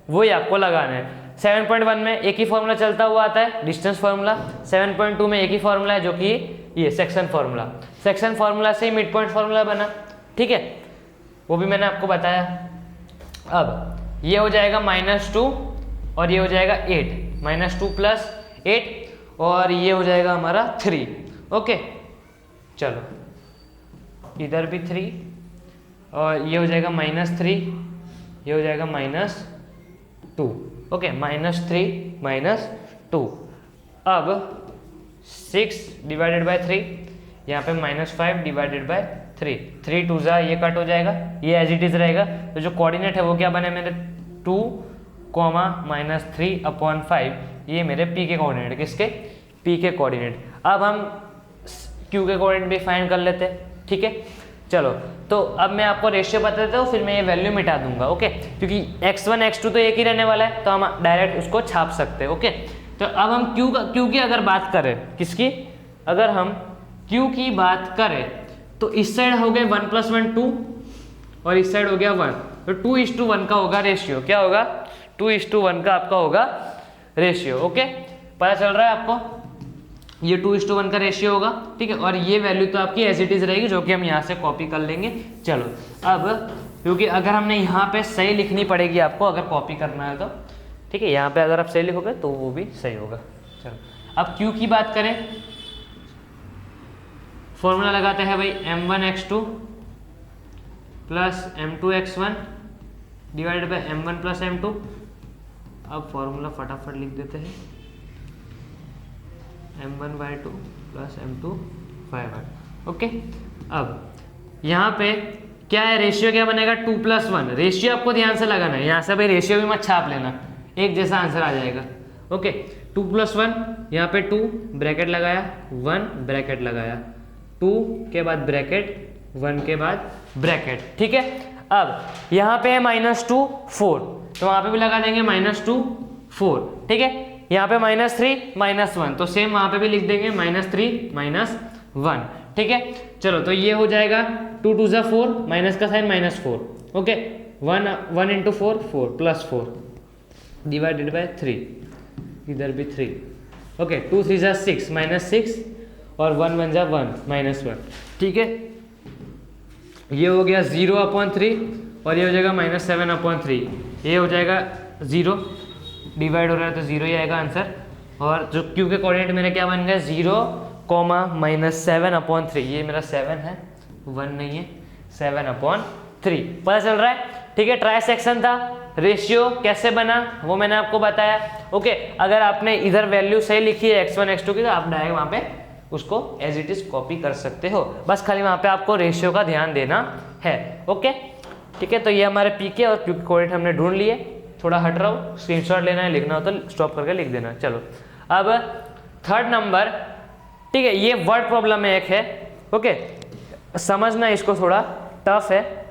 वही आपको लगाना है। 7.1 में एक ही फॉर्मूला चलता हुआ आता है, डिस्टेंस फार्मूला। 7.2 में एक ही फॉर्मूला है जो कि ये सेक्शन फार्मूला। सेक्शन फार्मूला से ही मिड पॉइंट फार्मूला बना। ठीक है, वो भी मैंने आपको बताया। अब ये हो जाएगा -2 और ये हो जाएगा 8, -2 + 8, और ये हो जाएगा हमारा 3। ओके चलो, इधर भी 3 और ये हो जाएगा -3, ये हो जाएगा -2। ओके, -3 -2। अब 6 डिवाइडेड बाय 3, यहाँ पे -5 डिवाइडेड बाय 3, 3 2 जा, ये कट हो जाएगा, ये एज इट इज रहेगा। तो जो कोऑर्डिनेट है वो क्या बने मेरे 2, -3/5, ये मेरे पी के कोऑर्डिनेट, किसके पी के कोऑर्डिनेट। अब हम क्यू के कोऑर्डिनेट भी फाइंड कर लेते हैं, ठीक है। चलो, तो अब मैं आपको रेशियो बता देता हूँ, फिर मैं ये वैल्यू मिटा दूंगा। ओके, क्योंकि x1 x2 तो एक ही रहने वाला है, तो हम डायरेक्ट उसको छाप सकते हैं। ओके, तो अब हम क्यू की अगर बात करें, किसकी, अगर हम क्यू की बात करें तो इस साइड हो गए 1 + 1 2 और इस साइड हो गया 1, तो 2:1 का होगा रेशियो। क्या होगा, 2:1 का आपका होगा रेशियो। ओके, पता चल रहा है आपको, ये 2:1 का रेशियो होगा, ठीक है। और ये वैल्यू तो आपकी एज इट इज रहेगी, जो कि हम यहाँ से कॉपी कर लेंगे। चलो, अब क्योंकि अगर हमने यहाँ पे सही लिखनी पड़ेगी आपको, अगर कॉपी करना है तो, ठीक है, यहाँ पे अगर आप सही लिखोगे तो वो भी सही होगा। चलो, अब क्यू की बात करें, फॉर्मूला लगाते हैं भाई, m1x2 + m2x1 divided by m1 + m2। अब फॉर्मूला फटाफट लिख देते हैं, m1/2 + m2/1। ओके, अब यहाँ पे क्या है, रेशियो क्या बनेगा, 2 + 1। रेशियो आपको ध्यान से लगाना है, यहाँ से भाई रेशियो भी मत छाप लेना, एक जैसा आंसर आ जाएगा। ओके, 2 + 1, यहाँ पे 2 ब्रैकेट लगाया, 1 ब्रैकेट लगाया, 2 के बाद ब्रैकेट, 1 के बाद ब्रैकेट, ठीक है। अब यहाँ पे है -2 4, तो वहाँ पे भी लगा देंगे -2 4, ठीक है। यहाँ पे -3 -1, तो सेम वहाँ पे भी लिख देंगे -3 -1, ठीक है। चलो, तो ये हो जाएगा 2 2 = 4, माइनस का साइन -4। ओके, 1 × 4 4 + 4 डिवाइडेड बाय 3, इधर भी 3। ओके, 2 3 = 6 -6 और 1 1 = 1 -1, ठीक है। ये हो गया 0/3 और ये हो जाएगा -7/3, ये हो जाएगा 0, डिवाइड हो रहा है तो 0 ही आएगा आंसर। और जो क्यू के कोऑर्डिनेट मेरे क्या बन गए, 0, -7/3, ये मेरा 7 है, 1 नहीं है, 7/3। पता चल रहा है, ठीक है। ट्राई सेक्शन था, रेशियो कैसे बना वो मैंने आपको बताया। ओके, अगर आपने इधर वैल्यू सही लिखी है x1 x2 की, तो आप डायरेक्ट वहाँ पे उसको एज इट इज कॉपी कर सकते हो, बस खाली वहाँ पे आपको रेशियो का ध्यान देना है। ओके, ठीक है। तो ये हमारे पी के और क्यू के कोऑर्डिनेट हमने ढूंढ लिए। थोड़ा हट रहा हूँ, स्क्रीनशॉट लेना है, लिखना हो तो स्टॉप करके लिख देना। चलो, अब 3rd नंबर, ठीक है, ये वर्ड प्रॉब्लम में एक है। ओके, समझना इसको, थोड़ा टफ है।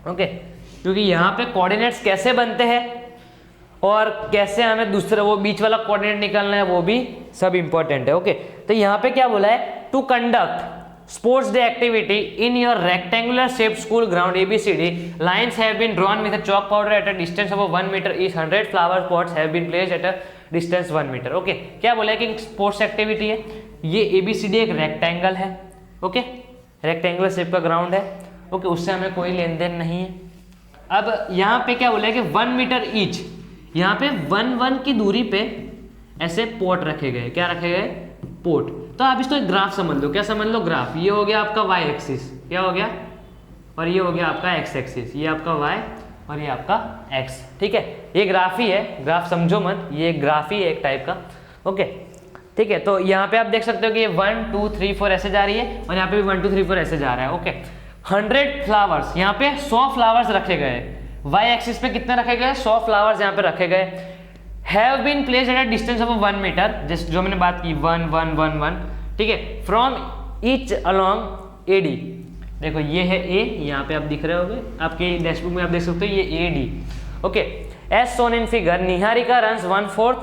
ओके, क्योंकि यहाँ पे कोऑर्डिनेट्स कैसे बनते हैं और कैसे हमें दूसरा वो बीच वाला कोऑर्डिनेट निकालना है, वो भी सब इंपॉर्टेंट है। ओके, तो यहाँ पे क्या बोला है, to conduct sports day activity in your rectangular shaped school ground ABCD, lines have been drawn with a chalk powder at a distance of 1 meter each. 100 flower pots have been placed at a distance 1 meter. Okay, क्या बोला है कि sports activity है, ये ABCD एक rectangle है। Okay, rectangular shape का ground है। ओके, उससे हमें कोई लेन देन नहीं है। अब यहाँ पे क्या बोला है कि 1 मीटर ईच, यहाँ पे 1 की दूरी पे ऐसे पोट रखे गए। क्या रखे गए, पोट। तो आप इसको एक ग्राफ समझ लो। क्या समझ लो, ग्राफ। ये हो गया आपका y एक्सिस, क्या हो गया, और ये हो गया आपका x एक्सिस। ये आपका y और ये आपका x, ठीक है। ये ग्राफ ही है, ग्राफ समझो मत, ये ग्राफ ही है एक टाइप का। ओके, ठीक है। तो यहाँ पे आप देख सकते हो कि ये 1 2 3 4 ऐसे जा रही है और यहाँ पे भी 1 2 3 4 ऐसे जा रहा है। ओके, 100 फ्लावर्स, यहाँ पे 100 फ्लावर्स रखे गए। y एक्सिस पे कितने रखे गए, 100 फ्लावर्स यहाँ पे रखे गए। Have been placed at a distance of 1 metre, जिस जो मैंने बात की 1 1 1 1, ठीक है, फ्रॉम ईच अलोंग AD। देखो ये है A, यहाँ पे आप दिख रहे होंगे, आपके डैशबुक में आप देख सकते हो ये AD। Okay, as shown in figure, Niharika runs 1/4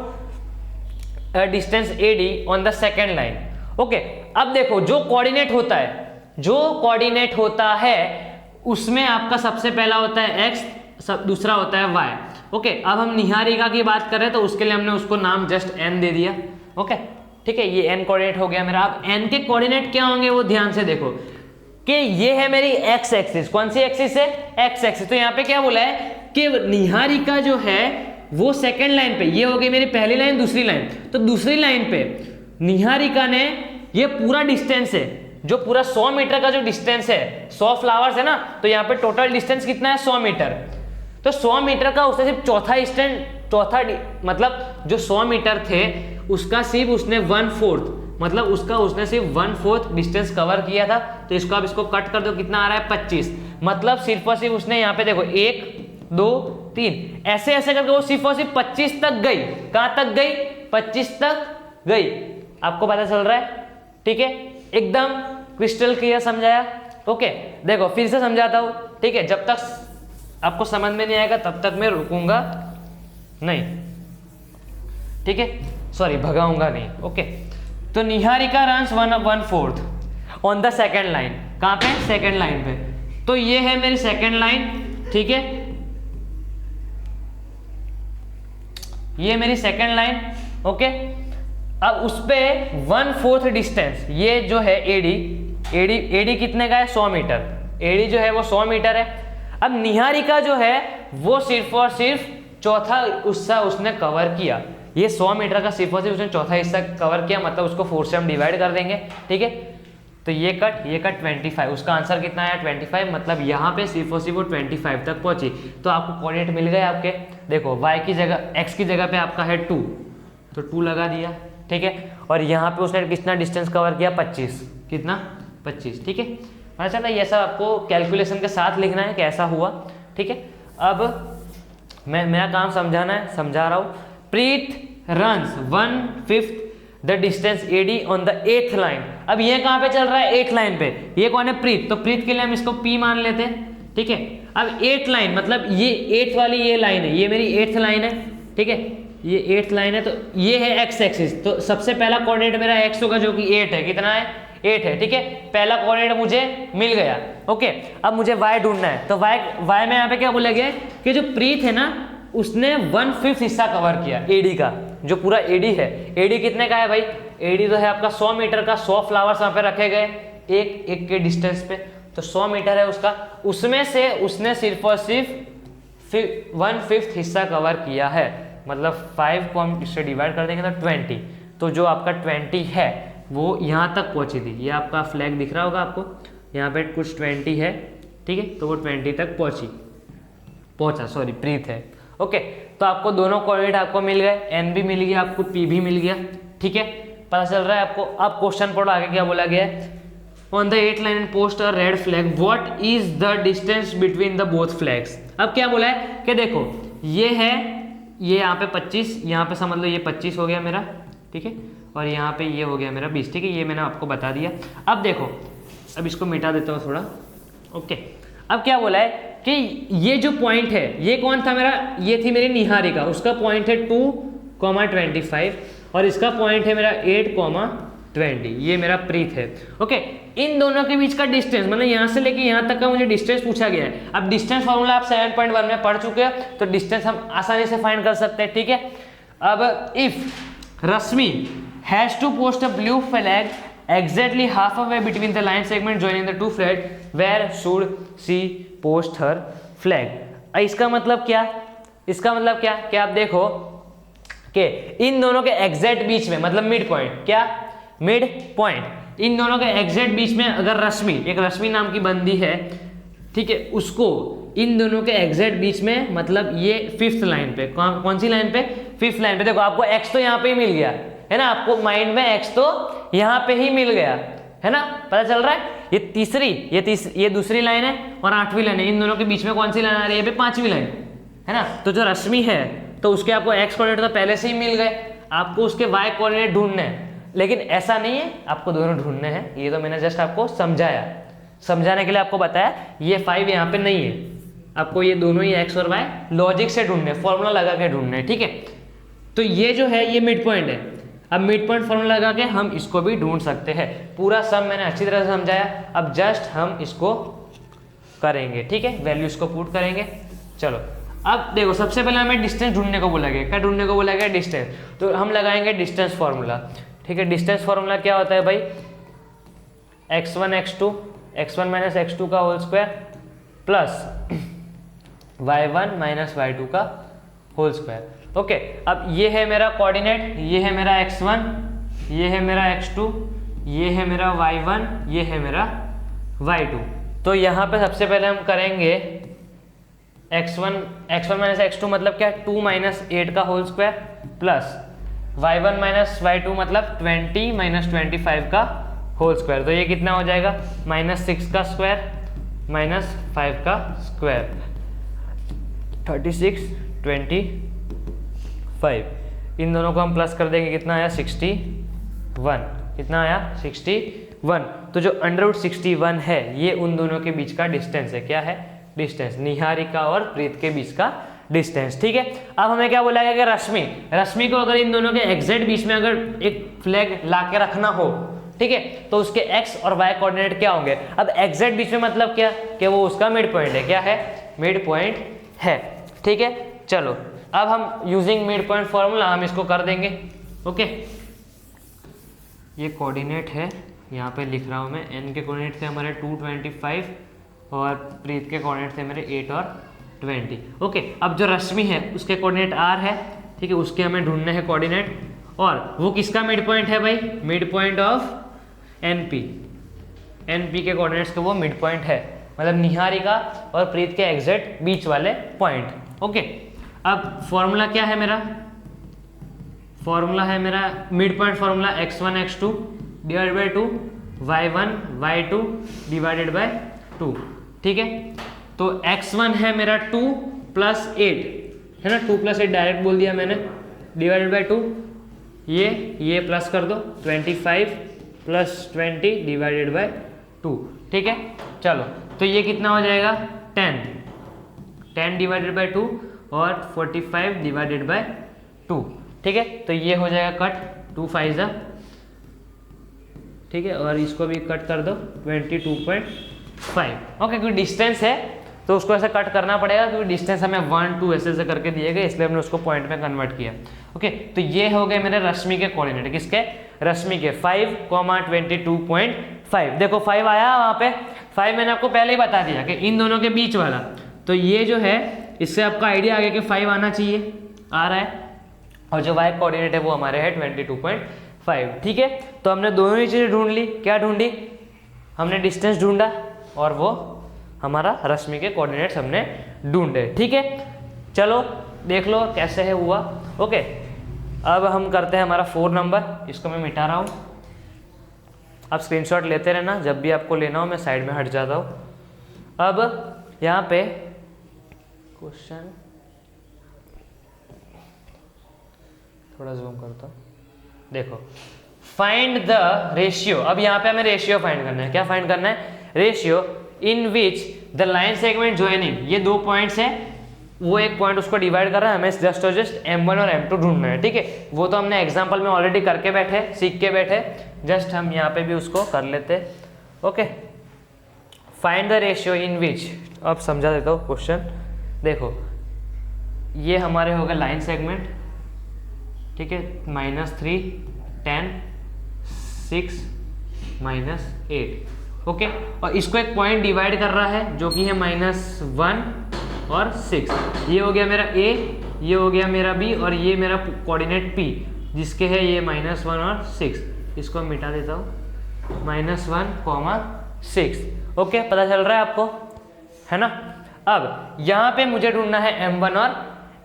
distance AD on the second line. Okay, अब देखो जो कोऑर्डिनेट होता है, जो कोऑर्डिनेट होता है उसमें आपका सबसे पहला होता है x, दूसरा होता है y। ओके, अब हम निहारिका की बात करें तो उसके लिए हमने उसको नाम जस्ट n दे दिया। ओके, ठीक है, ये n कोऑर्डिनेट हो गया मेरा। अब n के कोऑर्डिनेट क्या होंगे वो ध्यान से देखो कि ये है मेरी x एक्सिस। कौन सी एक्सिस है, x एक्सिस। तो यहाँ पे क्या बोला है कि निहारिका जो है वो सेकंड लाइन पे, ये हो गई मेरी पहली लाइन, दूसरी लाइन। तो दूसरी लाइन पे निहारिका ने ये पूरा डिस्टेंस है, जो पूरा 100 मीटर का जो डिस्टेंस है, 100 फ्लावर्स है ना, तो यहाँ पे टोटल डिस्टेंस कितना है 100 मीटर। तो 100 मीटर का उसने सिर्फ मतलब जो 100 मीटर थे उसका सिर्फ उसने 1/4 मतलब उसने सिर्फ 1/4 डिस्टेंस कवर किया था। तो इसको आप इसको कट कर दो, कितना आ रहा है 25। मतलब सिर्फ और सिर्फ उसने यहाँ पे देखो 1 2 3 ऐसे ऐसे करके वो सिर्फ और सिर्फ 25 तक गई। कहाँ तक गई? 25 तक गई। आपको पता चल रहा है? ठीक है, एकदम क्रिस्टल क्लियर समझाया। ओके, देखो फिर से समझाता हूँ। ठीक है, जब तक आपको समझ में नहीं आएगा तब तक मैं रुकूंगा नहीं, ठीक है, सॉरी भगाऊंगा नहीं। ओके, तो Niharika runs 1/4 on the second line. कहाँ पे? सेकेंड लाइन पे। तो ये है मेरी सेकेंड लाइन, ठीक है, ये मेरी सेकेंड लाइन। ओके, अब उस पे 1/4 डिस्टेंस, ये जो है एडी कितने का है? 100 मीटर। एडी जो है वो 100 मीटर है। अब निहारिका जो है वो सिर्फ और सिर्फ चौथा हिस्सा उसने कवर किया। ये 100 मीटर का सिर्फ और सिर्फ उसने चौथा हिस्सा कवर किया, मतलब उसको 4 से हम डिवाइड कर देंगे। ठीक है, तो ये कट 25। उसका आंसर कितना आया? 25। मतलब यहाँ पे सिर्फ और सिर्फ वो 25 तक पहुंची। तो आपको कोऑर्डिनेट मिल गए आपके। देखो y की जगह x की जगह पे आपका है 2, तो 2 लगा दिया। ठीक है, और यहाँ पे उसने कितना डिस्टेंस कवर किया? 25। कितना? 25। ठीक है, पता चला? ये सब आपको कैलकुलेशन के साथ लिखना है कैसा हुआ। ठीक है, अब मेरा काम समझाना है, समझा रहा हूँ। Preet runs 1/5 the distance AD on the 8th line. अब ये कहाँ पे चल रहा है? 8th लाइन पे। ये कौन है? प्रीत। तो प्रीत के लिए हम इसको P मान लेते हैं। ठीक है, अब 8th लाइन मतलब ये 8th वाली ये लाइन है, ये मेरी 8th लाइन है। ठीक है, ये 8th लाइन है, तो ये है x एक्सिस। तो सबसे पहला कोऑर्डिनेट मेरा x होगा जो कि 8 है। कितना है? 8 है। ठीक है, पहला कोऑर्डिनेट मुझे मिल गया। ओके, अब मुझे y ढूंढना है। तो y में यहाँ पे क्या बोला गया है कि जो प्रीत है ना उसने 1/5 हिस्सा कवर किया एडी का, जो पूरा एडी है। एडी कितने का है भाई? एडी तो है आपका 100 मीटर का। 100 फ्लावर्स वहाँ पे रखे गए एक के डिस्टेंस पे, तो 100 मीटर है उसका। उसमें से उसने सिर्फ और सिर्फ 1/5 हिस्सा कवर किया है। मतलब 5 को हम इससे डिवाइड कर देंगे तो 20। तो जो आपका 20 है वो यहाँ तक पहुँची थी। ये आपका फ्लैग दिख रहा होगा आपको, यहाँ पे कुछ 20 है। ठीक है, तो वो 20 तक पहुँचा, सॉरी प्रीत है। ओके, तो आपको दोनों कोऑर्डिनेट आपको मिल गए, एन भी मिल गया आपको, पी भी मिल गया। ठीक है, पता चल रहा है आपको। अब क्वेश्चन पढ़ो आगे क्या बोला गया है। On the 8th line and post a red flag, what is the distance between the both flags. अब क्या बोला है कि देखो ये है, ये यहाँ पे 25, यहाँ पे समझ लो ये 25 हो गया मेरा। ठीक है, और यहाँ पे ये हो गया मेरा 20। ठीक है, ये मैंने आपको बता दिया। अब देखो, अब इसको मिटा देता हूँ थोड़ा। ओके, अब क्या बोला है कि ये जो पॉइंट है ये कौन था मेरा? ये थी मेरी निहारिका, उसका पॉइंट है 2,25 और इसका पॉइंट है मेरा 8,20। ये मेरा प्रीत है। ओके, इन दोनों के बीच का डिस्टेंस मतलब यहाँ से लेके यहाँ तक का मुझे डिस्टेंस पूछा गया है। अब डिस्टेंस फॉर्मूला आप 7.1 में पढ़ चुके हो, तो डिस्टेंस हम आसानी से फाइंड कर सकते हैं। ठीक है, अब if Rashmi has to post a blue flag exactly halfway between the line segment joining the two flag, where should she post her flag? इसका मतलब क्या? इसका मतलब क्या कि आप देखो कि इन दोनों के एग्जैक्ट बीच में, मतलब मिड पॉइंट, क्या मिड पॉइंट, इन दोनों के एग्जैक्ट बीच में अगर रश्मि, एक रश्मि नाम की बंदी है, ठीक है, उसको इन दोनों के एग्जैक्ट बीच में, मतलब ये 5th लाइन पे, कौन सी लाइन पे? 5th लाइन पे। देखो आपको x तो यहाँ पे ही मिल गया है ना, आपको माइंड में x तो यहाँ पे ही मिल गया है ना, पता चल रहा है। ये दूसरी लाइन है और 8वीं लाइन है, इन दोनों के बीच में कौन सी लाइन आ रही है? ये 5वीं लाइन है ना। तो जो रश्मि है तो उसके आपको x कोऑर्डिनेट तो पहले से ही मिल गए, आपको उसके y कोऑर्डिनेट ढूंढने हैं। लेकिन ऐसा नहीं है, आपको दोनों ढूंढने हैं। ये तो मैंने जस्ट आपको समझाया, समझाने के लिए आपको बताया। ये 5 यहाँ पे नहीं है, आपको ये दोनों ही x और y लॉजिक से ढूंढने, फॉर्मूला लगा के ढूंढने। ठीक है, तो ये जो है ये मिड पॉइंट है। अब मिड पॉइंट फॉर्मूला लगा के हम इसको भी ढूंढ सकते हैं। पूरा सब मैंने अच्छी तरह से समझाया। अब जस्ट हम इसको करेंगे, ठीक है, वैल्यूज को पुट करेंगे। चलो अब देखो, सबसे पहले हमें डिस्टेंस ढूंढने को बोला गया। क्या ढूंढने को बोला गया? डिस्टेंस। तो हम लगाएंगे डिस्टेंस फॉर्मूला। ठीक है, डिस्टेंस फॉर्मूला क्या होता है भाई? x1 - x2 का whole square plus y1 - y2 का होल स्क्वायर। ओके, अब ये है मेरा कोऑर्डिनेट, ये है मेरा x1, ये है मेरा x2, ये है मेरा y1, ये है मेरा y2। तो यहाँ पे सबसे पहले हम करेंगे x1 माइनस x2 मतलब क्या, 2 माइनस 8 का whole square plus y1 minus y2 मतलब 20 माइनस 25 का होल स्क्वायर। तो ये कितना हो जाएगा, -6 का स्क्वायर माइनस 5 का स्क्वायर, 36 25। इन दोनों को हम प्लस कर देंगे, कितना आया 61। कितना आया 61। तो जो √61 है ये उन दोनों के बीच का डिस्टेंस है। क्या है, डिस्टेंस, निहारिका और प्रीत के बीच का डिस्टेंस। ठीक है, अब हमें क्या बोला गया कि रश्मि को अगर इन दोनों के एग्जैक्ट बीच में अगर एक फ्लैग ला के रखना हो, ठीक है, तो उसके x और y कोऑर्डिनेट क्या होंगे। अब एग्जैक्ट बीच में मतलब क्या, कि वो उसका मिड पॉइंट है। क्या है, मिड पॉइंट है। ठीक है, चलो अब हम यूजिंग मिड पॉइंट फॉर्मूला हम इसको कर देंगे। ओके, ये कोऑर्डिनेट है, यहाँ पे लिख रहा हूँ मैं। n के कोऑर्डिनेट थे हमारे 225 और प्रीत के कोऑर्डिनेट थे मेरे 8 और 20। ओके, अब जो रश्मि है उसके कोऑर्डिनेट r है, ठीक है, उसके हमें ढूंढने हैं कोऑर्डिनेट। और वो किसका मिड पॉइंट है भाई, मिड पॉइंट ऑफ NP के कोऑर्डिनेट्स के वो मिड पॉइंट है, मतलब निहारिका और प्रीत के एग्जैक्ट बीच वाले पॉइंट। ओके, अब फॉर्मूला क्या है मेरा, फॉर्मूला है मेरा mid point formula x1 x2 divided by 2 y1 y2 divided by 2। ठीक है, तो x1 है मेरा 2 प्लस 8 है ना, 2 प्लस 8 डायरेक्ट बोल दिया मैंने, डिवाइडेड बाई 2। ये प्लस कर दो, 25 प्लस 20 डिवाइडेड बाई 2। ठीक है, चलो तो ये कितना हो जाएगा 10 डिवाइडेड बाई 2 और 45 डिवाइडेड बाई 2। ठीक है, तो ये हो जाएगा कट, 2 5 जा, ठीक है, और इसको भी कट कर दो 22.5। ओके, क्योंकि डिस्टेंस है तो उसको ऐसे कट करना पड़ेगा, क्योंकि डिस्टेंस हमें 1 2 ऐसे करके दिए गए, इसलिए हमने उसको पॉइंट में कन्वर्ट किया। ओके, तो ये हो गए मेरे रश्मि के कोऑर्डिनेट, किसके, रश्मि के 5, 22.5। देखो 5 आया वहाँ पे, 5 मैंने आपको पहले ही बता दिया कि इन दोनों के बीच वाला, तो ये जो है इससे आपका आइडिया आ गया कि 5 आना चाहिए, आ रहा है। और जो y कोऑर्डिनेट है वो हमारे है 22.5। ठीक है, तो हमने दोनों ही चीज़ें ढूंढ ली। क्या ढूंढी, हमने डिस्टेंस ढूंढा और वो हमारा रश्मि के कोऑर्डिनेट्स हमने ढूंढे। ठीक है, चलो देख लो कैसे है हुआ। ओके, अब हम करते हैं हमारा 4 नंबर, इसको मैं मिटा रहा हूँ। आप स्क्रीनशॉट लेते रहना, जब भी आपको लेना हो मैं साइड में हट जाता हूँ। अब यहाँ पे क्वेश्चन थोड़ा जूम करता हूँ, देखो, फाइंड द रेशियो। अब यहाँ पे हमें रेशियो फाइंड करना है। क्या फाइंड करना है, ratio in which the line segment joining, ये 2 पॉइंट्स है, वो एक पॉइंट उसको डिवाइड कर रहा है, हमें जस्ट और जस्ट m1 और m2 ढूंढना है। ठीक है, वो तो हमने एग्जांपल में ऑलरेडी करके बैठे, सीख के बैठे, जस्ट हम यहाँ पे भी उसको कर लेते। Okay, find the ratio in which, अब समझा देता हूँ क्वेश्चन। देखो, ये हमारे हो गए लाइन सेगमेंट, ठीक है, -3 10 6 -8। ओके, और इसको एक पॉइंट डिवाइड कर रहा है जो कि है -1 और 6। ये हो गया मेरा A, ये हो गया मेरा B, और ये मेरा कोऑर्डिनेट P जिसके है ये -1 और 6। इसको मिटा देता हूँ, -1, 6। ओके, पता चल रहा है आपको, है ना। अब यहाँ पे मुझे ढूंढना है m1 और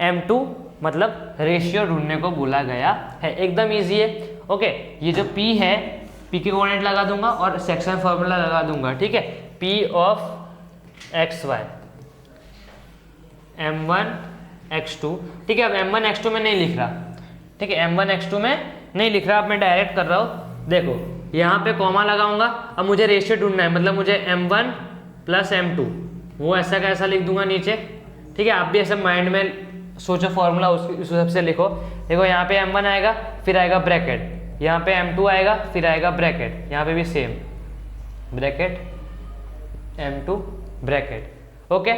m2, मतलब रेशियो ढूंढने को बोला गया है। एकदम इजी है। ओके, ये जो P है, P के कोऑर्डिनेट लगा दूंगा और सेक्शन फॉर्मूला लगा दूंगा। ठीक है, P of XY m1 x2। ठीक है, अब m1 x2 में नहीं लिख रहा, ठीक है, m1 x2 में नहीं लिख रहा, अब मैं डायरेक्ट कर रहा हूँ। देखो, यहाँ पे कॉमा लगाऊंगा, अब मुझे रेशियो ढूंढना है, मतलब मुझे m1 प्लस m2, वो ऐसा का ऐसा लिख दूंगा नीचे। ठीक है, आप भी ऐसे माइंड में सोचो फॉर्मूला, उस हिसाब से लिखो। देखो, यहाँ पे m1 आएगा, फिर आएगा ब्रैकेट, यहाँ पे m2 आएगा, फिर आएगा ब्रैकेट, यहाँ पे भी same bracket m2 bracket. Okay,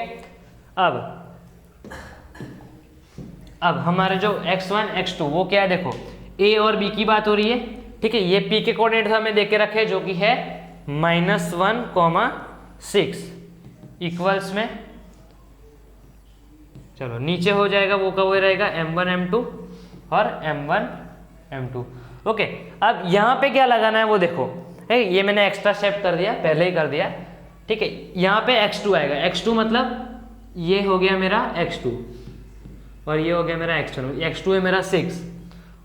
अब हमारे जो x1 x2 वो क्या है, देखो a और b की बात हो रही है। ठीक है, ये p के कोऑर्डिनेट हमें दे के रखे जो कि है -1, 6 इक्वल्स में, चलो नीचे हो जाएगा वो का वो रहेगा m1 m2 और m1 m2। ओके, अब यहाँ पे क्या लगाना है वो देखो, ये मैंने एक्स्ट्रा स्टेप कर दिया, पहले ही कर दिया, ठीक है। यहाँ पे x2 आएगा, x2 मतलब ये हो गया मेरा x2 और ये हो गया मेरा x1, x2 है मेरा 6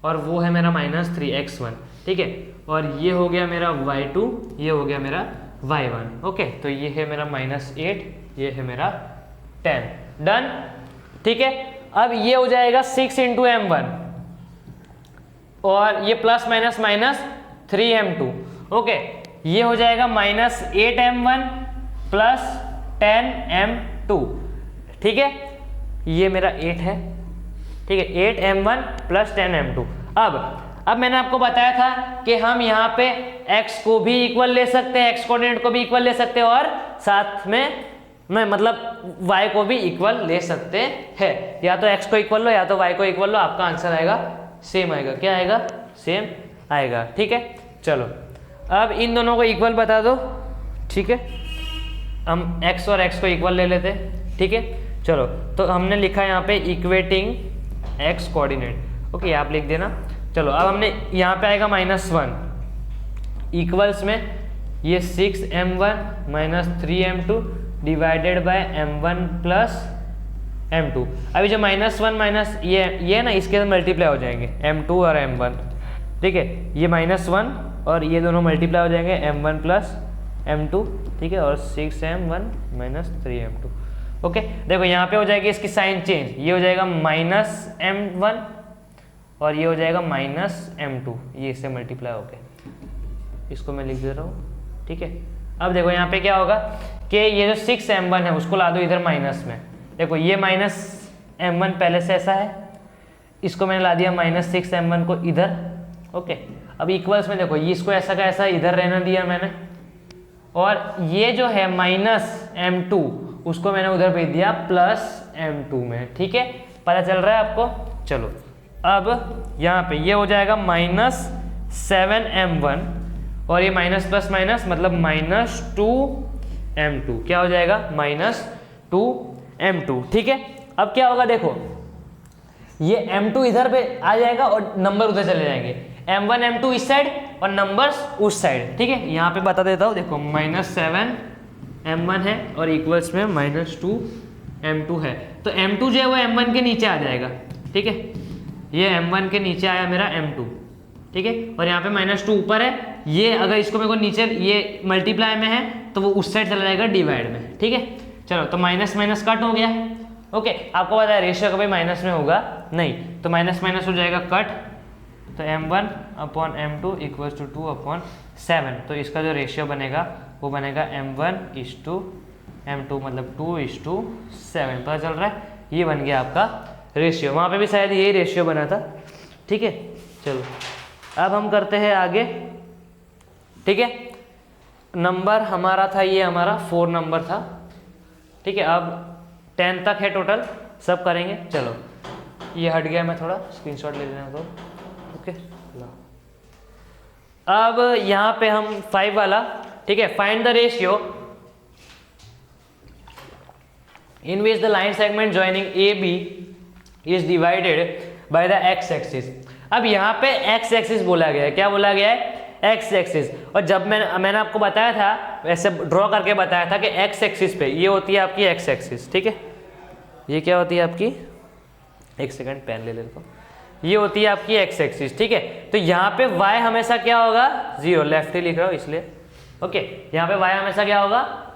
और वो है मेरा -3 x1, ठीक है। और ये हो गया मेरा y2, ये हो गया मेरा y1, ओके। तो ये है मेरा -8, ये है मेरा 10, डन, ठीक है। अब ये हो जाएगा 6 × m1 और ये प्लस माइनस -3m2, ओके। ये हो जाएगा -8m1 प्लस 10m2, ठीक है। ये मेरा 8 है, ठीक है, 8m1 प्लस 10m2। अब मैंने आपको बताया था कि हम यहाँ पे x को भी इक्वल ले सकते हैं, x कोऑर्डिनेट को भी इक्वल ले सकते हैं और साथ में मतलब y को भी इक्वल ले सकते हैं। या तो x को इक्वल लो या तो y को इक्वल लो, आपका आंसर आएगा सेम आएगा। क्या आएगा? सेम आएगा, ठीक है। चलो अब इन दोनों को इक्वल बता दो, ठीक है। हम x और x को इक्वल ले लेते हैं, ठीक है। चलो तो हमने लिखा यहाँ पे इक्वेटिंग x कोऑर्डिनेट, ओके, आप लिख देना। चलो अब हमने यहाँ पे आएगा -1 इक्वल्स में ये 6m1 -3m2 divided by m1 plus m2। अभी जो -1 माइनस ये ना इसके साथ मल्टीप्लाई हो जाएंगे m2 और m1, ठीक है। ये -1 और ये दोनों मल्टीप्लाई हो जाएंगे m1 प्लस m2, ठीक है। और 6m1 -3m2, ओके। देखो यहाँ पे हो जाएगी इसकी साइन चेंज, ये हो जाएगा -m1 और ये हो जाएगा -m2, ये इससे मल्टीप्लाई हो गया। इसको मैं लिख दे रहा हूँ, ठीक है। अब देखो यहाँ पे क्या होगा कि ये जो 6m1 है उसको ला दो इधर माइनस में। देखो ये -m1 पहले से ऐसा है, इसको मैंने ला दिया -6m1 को इधर, ओके। अब इक्वल्स में देखो ये इसको ऐसा का ऐसा इधर रहने दिया मैंने, और ये जो है -m2 उसको मैंने उधर भेज दिया +m2 में, ठीक है। पता चल रहा है आपको? चलो अब यहाँ पे ये हो जाएगा -7m1 और ये माइनस प्लस माइनस मतलब -2m2, क्या हो जाएगा? -2m2, ठीक है। अब क्या होगा देखो, ये m2 इधर पे आ जाएगा और नंबर उधर चले जाएंगे, m1 m2 इस साइड और नंबर्स उस साइड, ठीक है। यहाँ पे बता देता हूँ, देखो -7m1 है और इक्वल्स में -2m2 है, तो m2 जो है वो m1 के नीचे आ जाएगा, ठीक है। ये m1 के नीचे आया मेरा m2, ठीक है। और यहाँ पे -2 ऊपर है, ये अगर इसको मेरे को नीचे ये मल्टीप्लाई में है तो वो उस साइड चला जाएगा डिवाइड में, ठीक है। चलो तो माइनस माइनस कट हो गया, ओके। आपको पता है रेशियो कभी माइनस में होगा नहीं, तो माइनस माइनस हो जाएगा कट, तो m1/m2 = 2/7। तो इसका जो रेशियो बनेगा वो बनेगा m1:m2 मतलब 2:7। पता चल रहा है? ये बन गया आपका रेशियो। वहाँ पे भी शायद यही रेशियो बना था, ठीक है। चलो अब हम करते हैं आगे, ठीक है। नंबर हमारा था, ये हमारा 4 नंबर था, ठीक है। अब 10 तक है टोटल, सब करेंगे। चलो ये हट गया, मैं थोड़ा स्क्रीनशॉट ले लेना तो, ओके। अब यहाँ पे हम 5 वाला, ठीक है, find the ratio in which the line segment joining AB is divided by the x axis. अब यहाँ पे x एक्सिस बोला गया है, क्या बोला गया है? x axis. और जब मैंने आपको बताया था, वैसे ड्रॉ करके बताया था कि x एक्सिस पे ये होती है आपकी x एक्सिस, ठीक है। ये क्या होती है आपकी, एक सेकंड पेन ले लेता हूँ, ये होती है आपकी x एक्सिस, ठीक है। तो यहाँ पे y हमेशा क्या होगा? 0, लेफ्ट ही लिख रहा हूँ इसलिए, ओके। यहाँ पे y हमेशा क्या होगा?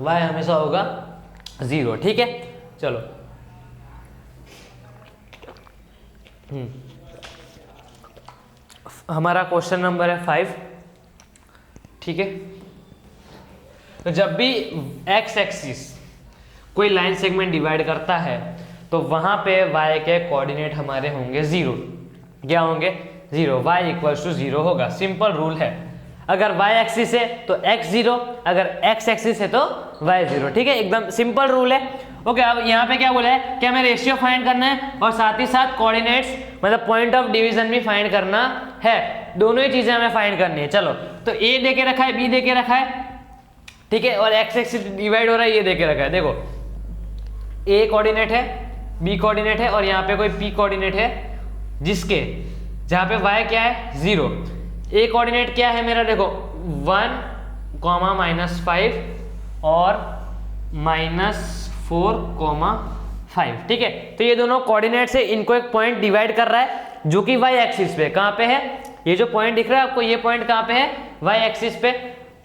y हमेशा होगा 0, ठीक है। चलो हमारा क्वेश्चन नंबर है 5, ठीक है। तो जब भी x एक्सिस कोई लाइन सेगमेंट डिवाइड करता है तो वहां पे y के कोऑर्डिनेट हमारे होंगे 0। क्या होंगे? 0। y = 0 होगा, सिंपल रूल है। अगर y एक्सिस है तो x 0, अगर x एक्सिस है तो y 0, ठीक है। एकदम सिंपल रूल है, ओके। अब यहाँ पे क्या बोला है कि हमें रेशियो फाइंड करना है और साथ ही साथ कोऑर्डिनेट्स मतलब पॉइंट ऑफ डिवीजन भी फाइंड करना है। दोनों ही चीजें हमें फाइंड करनी है। चलो तो a दे के रखा है, b दे के रखा है, ठीक है, और x एक्सिस डिवाइड हो रहा है, ये दे के रखा है। देखो a कोऑर्डिनेट है, b कोऑर्डिनेट है और यहाँ पे कोई p कोऑर्डिनेट है, जिसके जहाँ पे y क्या है 0, ए कोऑर्डिनेट क्या है मेरा, देखो 1, -5 और -4, 5, ठीक है। तो ये दोनों कोऑर्डिनेट से इनको एक पॉइंट डिवाइड कर रहा है जो कि y एक्सिस पे, कहाँ पे है, ये जो पॉइंट दिख रहा है आपको, ये पॉइंट कहाँ पे है, y एक्सिस पे।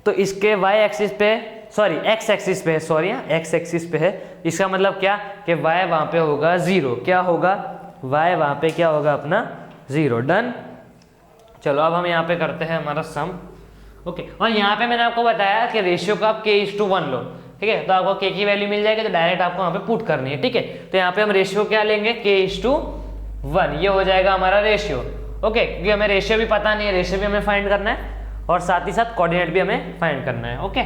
तो इसके y एक्सिस पे, सॉरी x एक्सिस पे है, सॉरी x एक्सिस पे है। इसका मतलब क्या कि y वहाँ पे होगा 0, क्या होगा, y वहाँ पे क्या होगा अपना 0। डन। चलो अब हम यहाँ पे करते हैं हमारा सम। ओके, और यहाँ पे मैंने आपको बताया कि रेशियो का आप k:1 लो, ठीक है। तो आपको k की वैल्यू मिल जाएगी, तो डायरेक्ट आपको वहाँ पे पुट करनी है, ठीक है। तो यहाँ पे हम रेशियो क्या लेंगे, k:1, ये हो जाएगा हमारा रेशियो। ओके, क्योंकि हमें रेशियो भी पता नहीं है, रेशियो भी हमें फाइंड करना है और साथ ही साथ कोऑर्डिनेट भी हमें फाइंड करना है। ओके,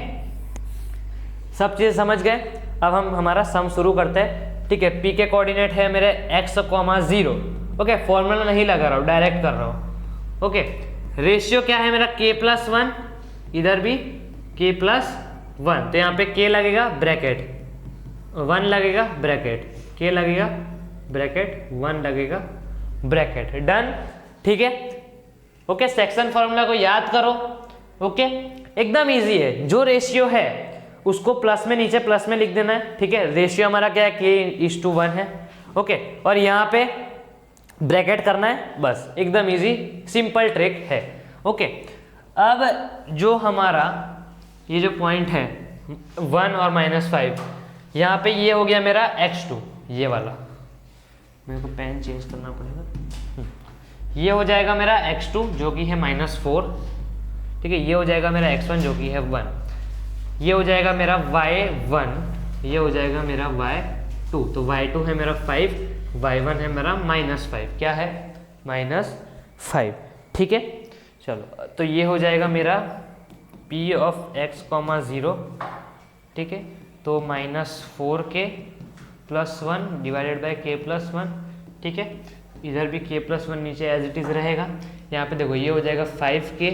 सब चीज़ समझ गए। अब हम हमारा सम शुरू करते हैं, ठीक है। p के कोऑर्डिनेट है मेरे x, 0। ओके, फॉर्मूला नहीं लगा रहा हूँ, डायरेक्ट कर रहा हूँ। ओके, रेशियो क्या है मेरा k+1, इधर भी k+1, तो यहाँ पे k लगेगा ब्रैकेट, 1 लगेगा ब्रैकेट, k लगेगा ब्रैकेट, 1 लगेगा ब्रैकेट। डन, ठीक है। ओके, सेक्शन फॉर्मूला को याद करो। ओके, एकदम इजी है, जो रेशियो है उसको प्लस में, नीचे प्लस में लिख देना है, ठीक है। रेशियो हमारा क्या है, k:1 है। ओके, और यहाँ पे ब्रैकेट करना है, बस एकदम इजी सिंपल ट्रिक है। ओके, अब जो हमारा ये जो पॉइंट है 1 और -5, यहाँ पे ये हो गया मेरा x2, ये वाला, मेरे को पेन चेंज करना पड़ेगा। ये हो जाएगा मेरा x2 जो कि है -4, ठीक है। ये हो जाएगा मेरा x1 जो कि है 1, ये हो जाएगा मेरा y1, ये हो जाएगा मेरा y2, तो y2 है मेरा 5, y1 है मेरा -5, क्या है -5, ठीक है। चलो, तो ये हो जाएगा मेरा p ऑफ x, 0, ठीक है। तो -4k + 1 डिवाइडेड बाय k+1, ठीक है। इधर भी k+1 नीचे एज इट इज रहेगा। यहाँ पे देखो ये हो जाएगा 5k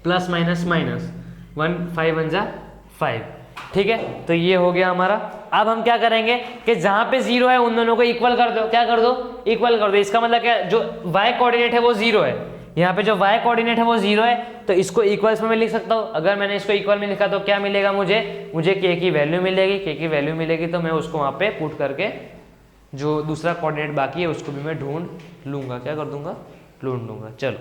प्लस माइनस 1, 5 1 जा 5, ठीक है। तो ये हो गया हमारा। अब हम क्या करेंगे कि जहाँ पे 0 है उन दोनों को इक्वल कर दो, क्या कर दो, इक्वल कर दो। इसका मतलब क्या, जो y कोऑर्डिनेट है वो 0 है, यहाँ पे जो y कोऑर्डिनेट है वो 0 है, तो इसको इक्वल्स में मैं लिख सकता हूँ। अगर मैंने इसको इक्वल में लिखा तो क्या मिलेगा मुझे k की वैल्यू मिलेगी, k की वैल्यू मिलेगी तो मैं उसको वहाँ पे पुट करके जो दूसरा कोऑर्डिनेट बाकी है उसको भी मैं ढूंढ लूँगा, क्या कर दूंगा, ढूंढ लूँगा। चलो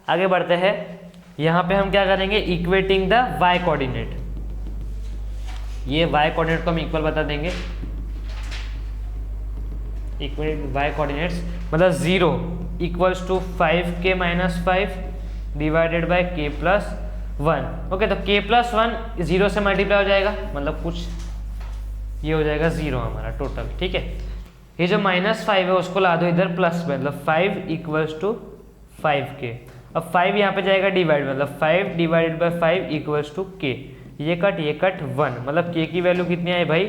आगे बढ़ते हैं। यहाँ पे हम क्या करेंगे, इक्वेटिंग द y कोऑर्डिनेट। ये y कोऑर्डिनेट को हम इक्वल बता देंगे। इक्वेट y कोऑर्डिनेट्स मतलब 0 इक्वल्स टू 5k - 5 डिवाइडेड बाय k + 1। ओके, तो k + 1 0 से मल्टीप्लाई हो जाएगा, मतलब कुछ ये हो जाएगा 0 हमारा टोटल, ठीक है। ये जो -5 है उसको ला दो इधर प्लस में, मतलब 5 = 5k। अब 5 यहाँ पे जाएगा डिवाइड, मतलब 5 डिवाइडेड बाय 5 = k। ये कट 1, मतलब k की वैल्यू कितनी आई भाई,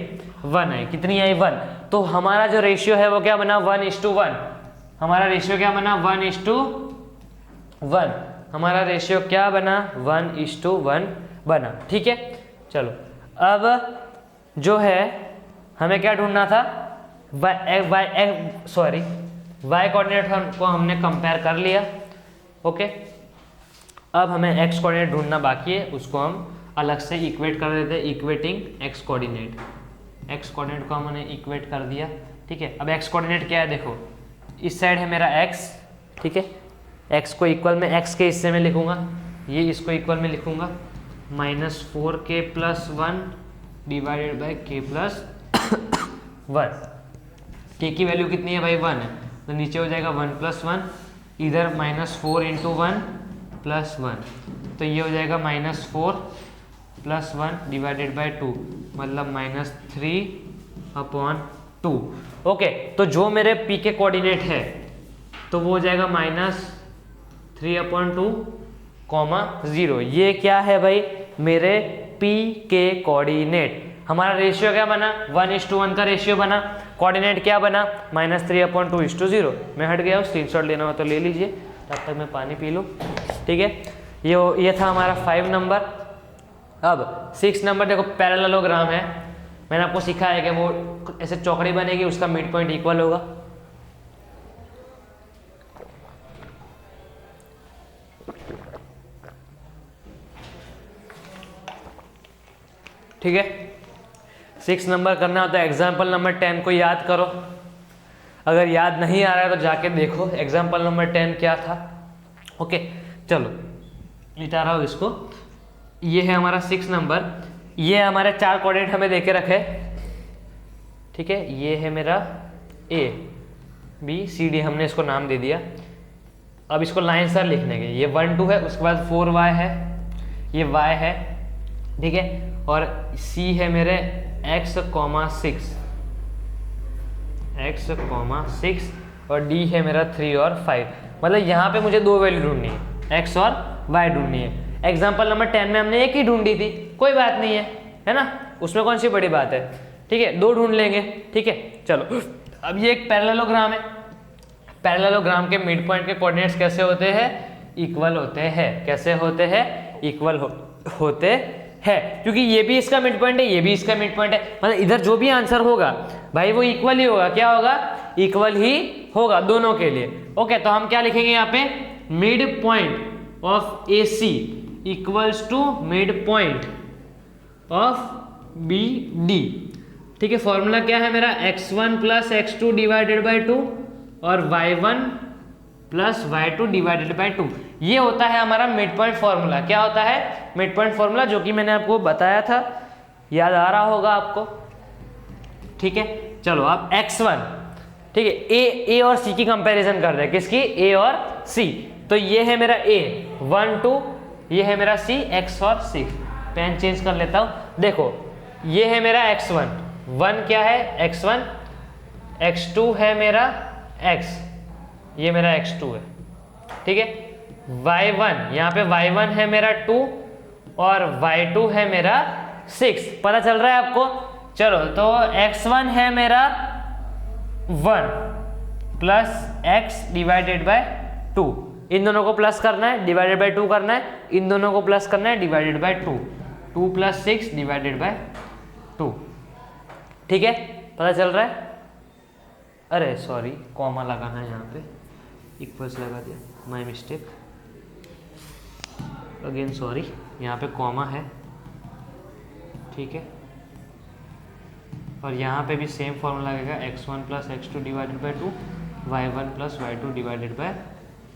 1 आई। कितनी आई, 1। तो हमारा जो रेशियो है वो क्या बना, 1:1। हमारा रेशियो क्या बना, 1:1। हमारा रेशियो क्या बना, 1:1 बना, ठीक है। चलो अब जो है हमें क्या ढूंढना था, y कोऑर्डिनेट को हमने कंपेयर कर लिया। ओके, अब हमें x कोऑर्डिनेट ढूंढना बाकी है, उसको हम अलग से इक्वेट कर देते हैं, equating x coordinate. x coordinate को हमने इक्वेट कर दिया, ठीक है। अब x कोऑर्डिनेट क्या है, देखो इस साइड है मेरा x, ठीक है। x को इक्वल में x के हिस्से में लिखूंगा, ये इसको इक्वल में लिखूंगा -4k + 1 डिवाइडेड बाय k + 1। k की वैल्यू कितनी है भाई, 1 है, तो नीचे हो जाएगा 1 + 1, इधर -4 × 1 + 1, तो ये हो जाएगा -4 + 1 डिवाइडेड बाय 2, मतलब -3/2। ओके, तो जो मेरे p के कोऑर्डिनेट है तो वो हो जाएगा -3/2, 0। ये क्या है भाई, मेरे p के कोऑर्डिनेट। हमारा रेशियो क्या बना, 1:1 का रेशियो बना। कोऑर्डिनेट क्या बना, -3/2:0। मैं हट गया हूँ, स्क्रीनशॉट लेना हो तो ले लीजिए, तब तक मैं पानी पी लूँ, ठीक है। ये था हमारा 5 नंबर। अब 6 नंबर देखो, पैरेललोग्राम है। मैंने आपको सिखाया है कि वो ऐसे चौकड़ी बनेगी, उसका मिड पॉइंट इक्वल होगा। ठीक है। 6 नंबर करना हो तो एग्जाम्पल नंबर 10 को याद करो, अगर याद नहीं आ रहा है तो जाके देखो एग्जाम्पल नंबर 10 क्या था। ओके चलो मिटा रहा हूँ इसको। ये है हमारा 6 नंबर, ये हमारे 4 कोऑर्डिनेट हमें देके रखे, ठीक है। ये है मेरा A B C D, हमने इसको नाम दे दिया। अब इसको लाइन सर लिखने के, ये 1 2 है, उसके बाद 4y है, ये y है, ठीक है। और C है मेरे x, 6 और D है मेरा 3 और 5। मतलब यहाँ पे मुझे 2 वैल्यू ढूंढनी है, x और y ढूंढनी है। एग्जाम्पल नंबर 10 में हमने एक ही ढूंढी थी, कोई बात नहीं है ना, उसमें कौन सी बड़ी बात है, ठीक है। 2 ढूंढ लेंगे, ठीक है। चलो अब ये एक पैरेललोग्राम है, पैरेललोग्राम के मिड पॉइंट के कोऑर्डिनेट्स कैसे होते हैं, इक्वल होते हैं। कैसे होते हैं, इक्वल होते हैं, क्योंकि ये भी इसका मिड पॉइंट है, ये भी इसका मिड पॉइंट है, मतलब इधर जो भी आंसर होगा भाई वो इक्वल ही होगा। क्या होगा, इक्वल ही होगा दोनों के लिए। ओके तो हम क्या लिखेंगे यहाँ पे, mid point of AC equals to mid point of BD, ठीक है। फॉर्मूला क्या है मेरा, x1 plus x2 divided by 2 और y1 plus y2 divided by 2। ये होता है हमारा मिड पॉइंट फॉर्मूला। क्या होता है, मिड पॉइंट फॉर्मूला, जो कि मैंने आपको बताया था, याद आ रहा होगा आपको, ठीक है। चलो अब x1, ठीक है, A और C की कंपैरिजन कर रहे हैं, किसकी, A और C। तो ये है मेरा A 1 2, ये है मेरा C x और 6। पेन चेंज कर लेता हूँ, देखो ये है मेरा x1, 1 क्या है x1, x2 है मेरा x, ये मेरा x2 है, ठीक है। y1, यहाँ पे y1 है मेरा 2 और y2 है मेरा 6, पता चल रहा है आपको। चलो तो x1 है मेरा 1 प्लस x डिवाइडेड बाय 2, इन दोनों को प्लस करना है, डिवाइडेड बाय 2 करना है, इन दोनों को प्लस करना है, divided by 2, 2 plus 6 divided by 2, ठीक है। पता चल रहा है, अरे सॉरी कॉमा लगाना है, यहाँ पे इक्वल्स लगा दिया, माय मिस्टेक, अगेन सॉरी, यहाँ पे कॉमा है, ठीक है। और यहाँ पे भी सेम फॉर्मूला लगेगा, x1 plus x2 divided by 2, y1 plus y2 divided by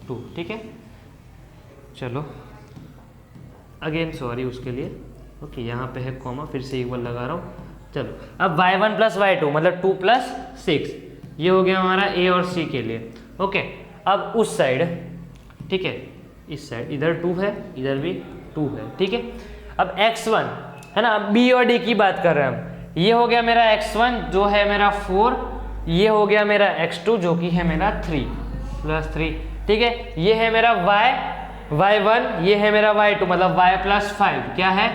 2, ठीक है। चलो अगेन सॉरी उसके लिए, ओके यहाँ पे है कॉमा, फिर से इक्वल लगा रहा हूँ। चलो अब y1 प्लस y2 मतलब 2 प्लस 6, ये हो गया हमारा A और C के लिए। ओके अब उस साइड, ठीक है, इस साइड इधर 2 है, इधर भी 2 है, ठीक है। अब x1 है ना, अब B और D की बात कर रहे हैं हम। ये हो गया मेरा x1 जो है मेरा 4, ये हो गया मेरा x2 जो कि है मेरा 3 प्लस 3, ठीक है। ये है मेरा y1, ये है मेरा y2 मतलब y प्लस 5, क्या है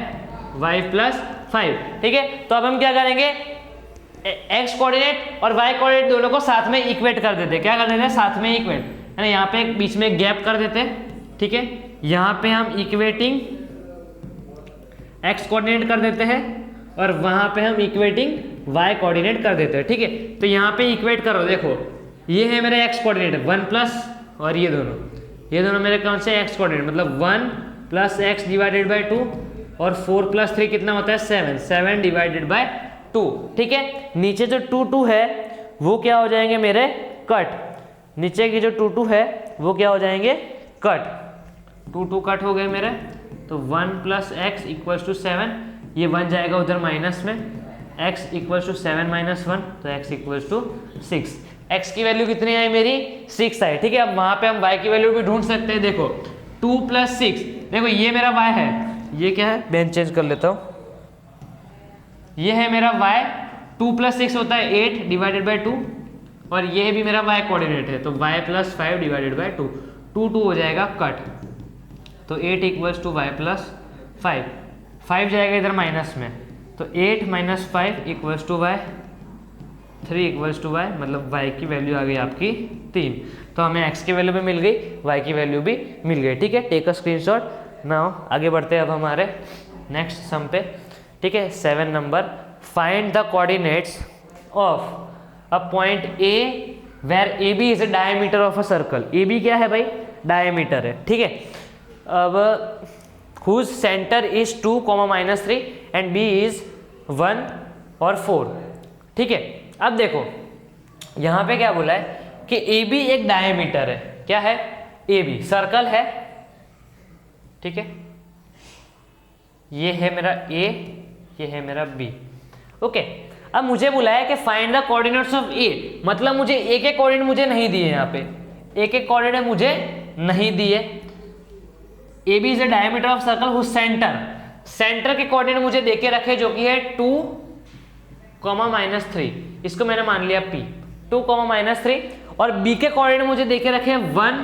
y प्लस 5, ठीक है। तो अब हम क्या करेंगे, x कोऑर्डिनेट और y कोऑर्डिनेट दोनों को साथ में इक्वेट कर देते, क्या कर देते हैं, साथ में इक्वेट, है ना। यहाँ पे बीच में गैप कर देते, ठीक है। यहाँ पे हम इक्वेटिंग x कोऑर्डिनेट कर देते हैं और वहां पे हम इक्वेटिंग y कोऑर्डिनेट कर देते हैं, ठीक है। तो यहाँ पे इक्वेट करो, देखो ये है मेरा x कोऑर्डिनेट 1 प्लस, और ये दोनों मेरे कौन से x कोऑर्डिनेट, मतलब 1 प्लस x डिवाइडेड बाई 2 और 4 प्लस 3 कितना होता है 7 डिवाइडेड बाय 2, ठीक है। नीचे जो 2 2 है वो क्या हो जाएंगे मेरे कट, नीचे की जो 2 2 है वो क्या हो जाएंगे कट, 2 2 कट हो गए मेरे। तो 1 प्लस एक्स इक्वल्स टू 7, ये 1 जाएगा उधर माइनस में, x इक्वल्स टू 7 माइनस 1, तो x इक्वल्स टू 6। x की वैल्यू कितनी आई मेरी 6 आई, ठीक है। अब वहां पे हम y की वैल्यू भी ढूंढ सकते हैं, देखो 2 प्लस 6, देखो ये मेरा y है, ये क्या है, बेंच चेंज कर लेता हूँ, ये है मेरा y, 2 प्लस 6 होता है 8 डिवाइडेड बाई 2, और ये भी मेरा y कोऑर्डिनेट है, तो y प्लस 5 डिवाइडेड बाई 2, 2 2 हो जाएगा कट, तो 8 इक्वल्स टू y प्लस 5, 5 जाएगा इधर माइनस में, तो 8 minus 5 equals to y, 3 equals to y, मतलब y की वैल्यू आ गई आपकी 3। तो हमें x की वैल्यू भी मिल गई, y की वैल्यू भी मिल गई, ठीक है। Take a screenshot. नाउ आगे बढ़ते हैं अब हमारे नेक्स्ट सम पे, ठीक है। 7 number, find the coordinates of a point A where AB is a diameter of a circle. AB क्या है भाई, डायमीटर है, ठीक है। अब whose center is 2, -3 and B is 1 और 4। ठीक है, अब देखो यहाँ पे क्या बोला है कि ए बी एक डायमीटर है। क्या है? ए बी सर्कल है। ठीक है, ये है मेरा ए, ये है मेरा बी। ओके, अब मुझे बोला है कि फाइंड द कोऑर्डिनेट्स ऑफ ए, मतलब मुझे ए के कोऑर्डिनेट मुझे नहीं दिए, यहाँ पे ए के कोऑर्डिनेट मुझे नहीं दिए। A B is the diameter of circle whose centre, centre के कोऑर्डिनेट मुझे देके रखे जो कि है 2, -3, इसको मैंने मान लिया P, 2, -3, और B के कोऑर्डिनेट मुझे देके रखे 1,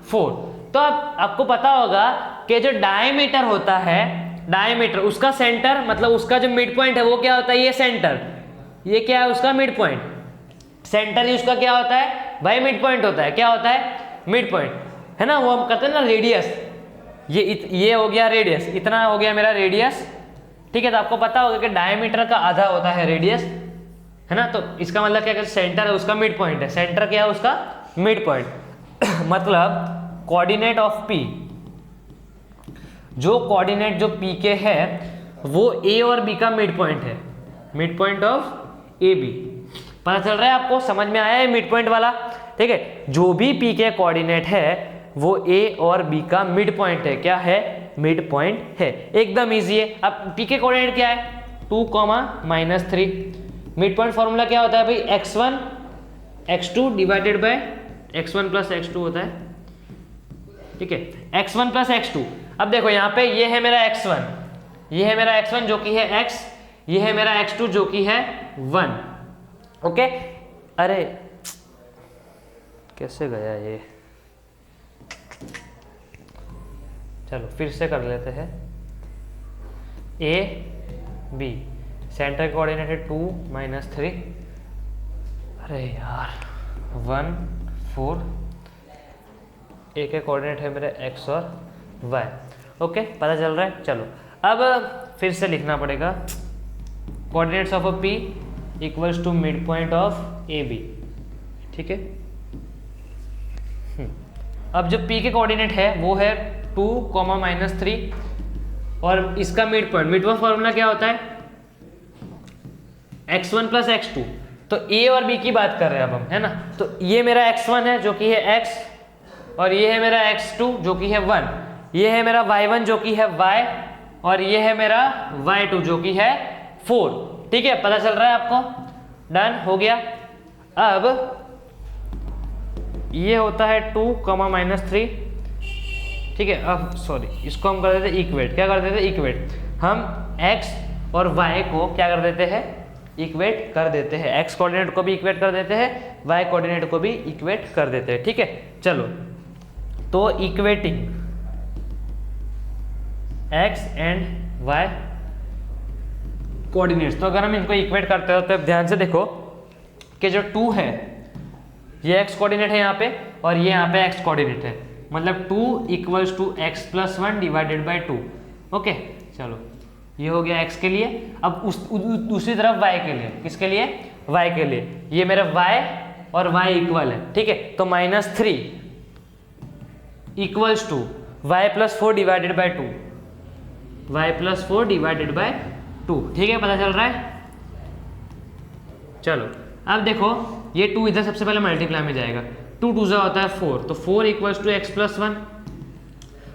4। तो अब आपको पता होगा कि जो डायमीटर होता है, डायमीटर उसका सेंटर मतलब उसका जो मिड पॉइंट है वो क्या होता है? ये सेंटर, ये क्या है? उसका मिड पॉइंट। सेंटर ही उसका क्या होता है भाई? मिड पॉइंट होता है। क्या होता है? मिड पॉइंट, है ना। वो हम कहते हैं ना रेडियस, ये हो गया रेडियस, इतना हो गया मेरा रेडियस। ठीक है, तो आपको पता होगा कि डायमीटर का आधा होता है रेडियस, है ना। तो इसका मतलब क्या, सेंटर है उसका मिड पॉइंट है। सेंटर क्या है? उसका मिड पॉइंट। मतलब कोऑर्डिनेट ऑफ P, जो कोऑर्डिनेट जो P के है वो A और B का मिड पॉइंट है, mid point of A B. पता चल रहा है आपको? समझ में आया है मिड पॉइंट वाला? ठीक है, जो भी P के कोऑर्डिनेट है वो A और B का मिड पॉइंट है। क्या है? मिड पॉइंट है। एकदम इजी है। अब P के कोऑर्डिनेट क्या है? 2, -3। मिड पॉइंट फॉर्मूला क्या होता है भाई? x1 x2 divided by x1 plus x2 होता है। ठीक है, x1 प्लस x2। अब देखो यहाँ पे ये है मेरा x1, ये है मेरा x1 जो कि है x, ये है मेरा x2 जो कि है 1। ओके, अरे कैसे गया ये? चलो फिर से कर लेते हैं। ए बी सेंटर कोऑर्डिनेट है 2, -3। अरे यार 1, 4। ए के कोऑर्डिनेट है मेरे x और y। ओके, पता चल रहा है। चलो अब फिर से लिखना पड़ेगा। Coordinates of a P equals to mid point of A B. ठीक है, अब जो P के कोऑर्डिनेट है वो है 2, -3, और इसका मिड पॉइंट फॉर्मूला क्या होता है? x1 plus x2। तो A और B की बात कर रहे हैं अब हम, है ना। तो ये मेरा x1 है जो कि है x, और ये है मेरा x2 जो कि है 1, ये है मेरा y1 जो कि है y, और ये है मेरा y2 जो कि है 4। ठीक है, पता चल रहा है आपको? डन हो गया। अब ये होता है 2, -3। ठीक है, अब सॉरी, इसको हम कर देते इक्वेट। क्या कर देते? इक्वेट। हम x और y को क्या कर देते हैं? इक्वेट कर देते हैं। x कोऑर्डिनेट को भी इक्वेट कर देते हैं, y कोऑर्डिनेट को भी इक्वेट कर देते हैं। ठीक है, चलो तो equating x and y coordinates, तो अगर हम इनको इक्वेट करते हो तो ध्यान से देखो कि जो 2 है ये x कोऑर्डिनेट है यहाँ पे, और ये यहाँ पे x कोऑर्डिनेट है। मतलब 2 equals to x plus 1 divided by 2। Okay, चलो ये हो गया x के लिए। अब दूसरी तरफ y के लिए, किसके लिए? y के लिए। ये मेरा y और y इक्वल है। ठीक है, तो -3 equals to y plus 4 divided by 2, y plus 4 divided by 2। ठीक है, पता चल रहा है? चलो अब देखो, ये 2 इधर सबसे पहले मल्टीप्लाई में जाएगा। 2 2 होता है 4, तो 4 इक्वल्स टू x प्लस 1।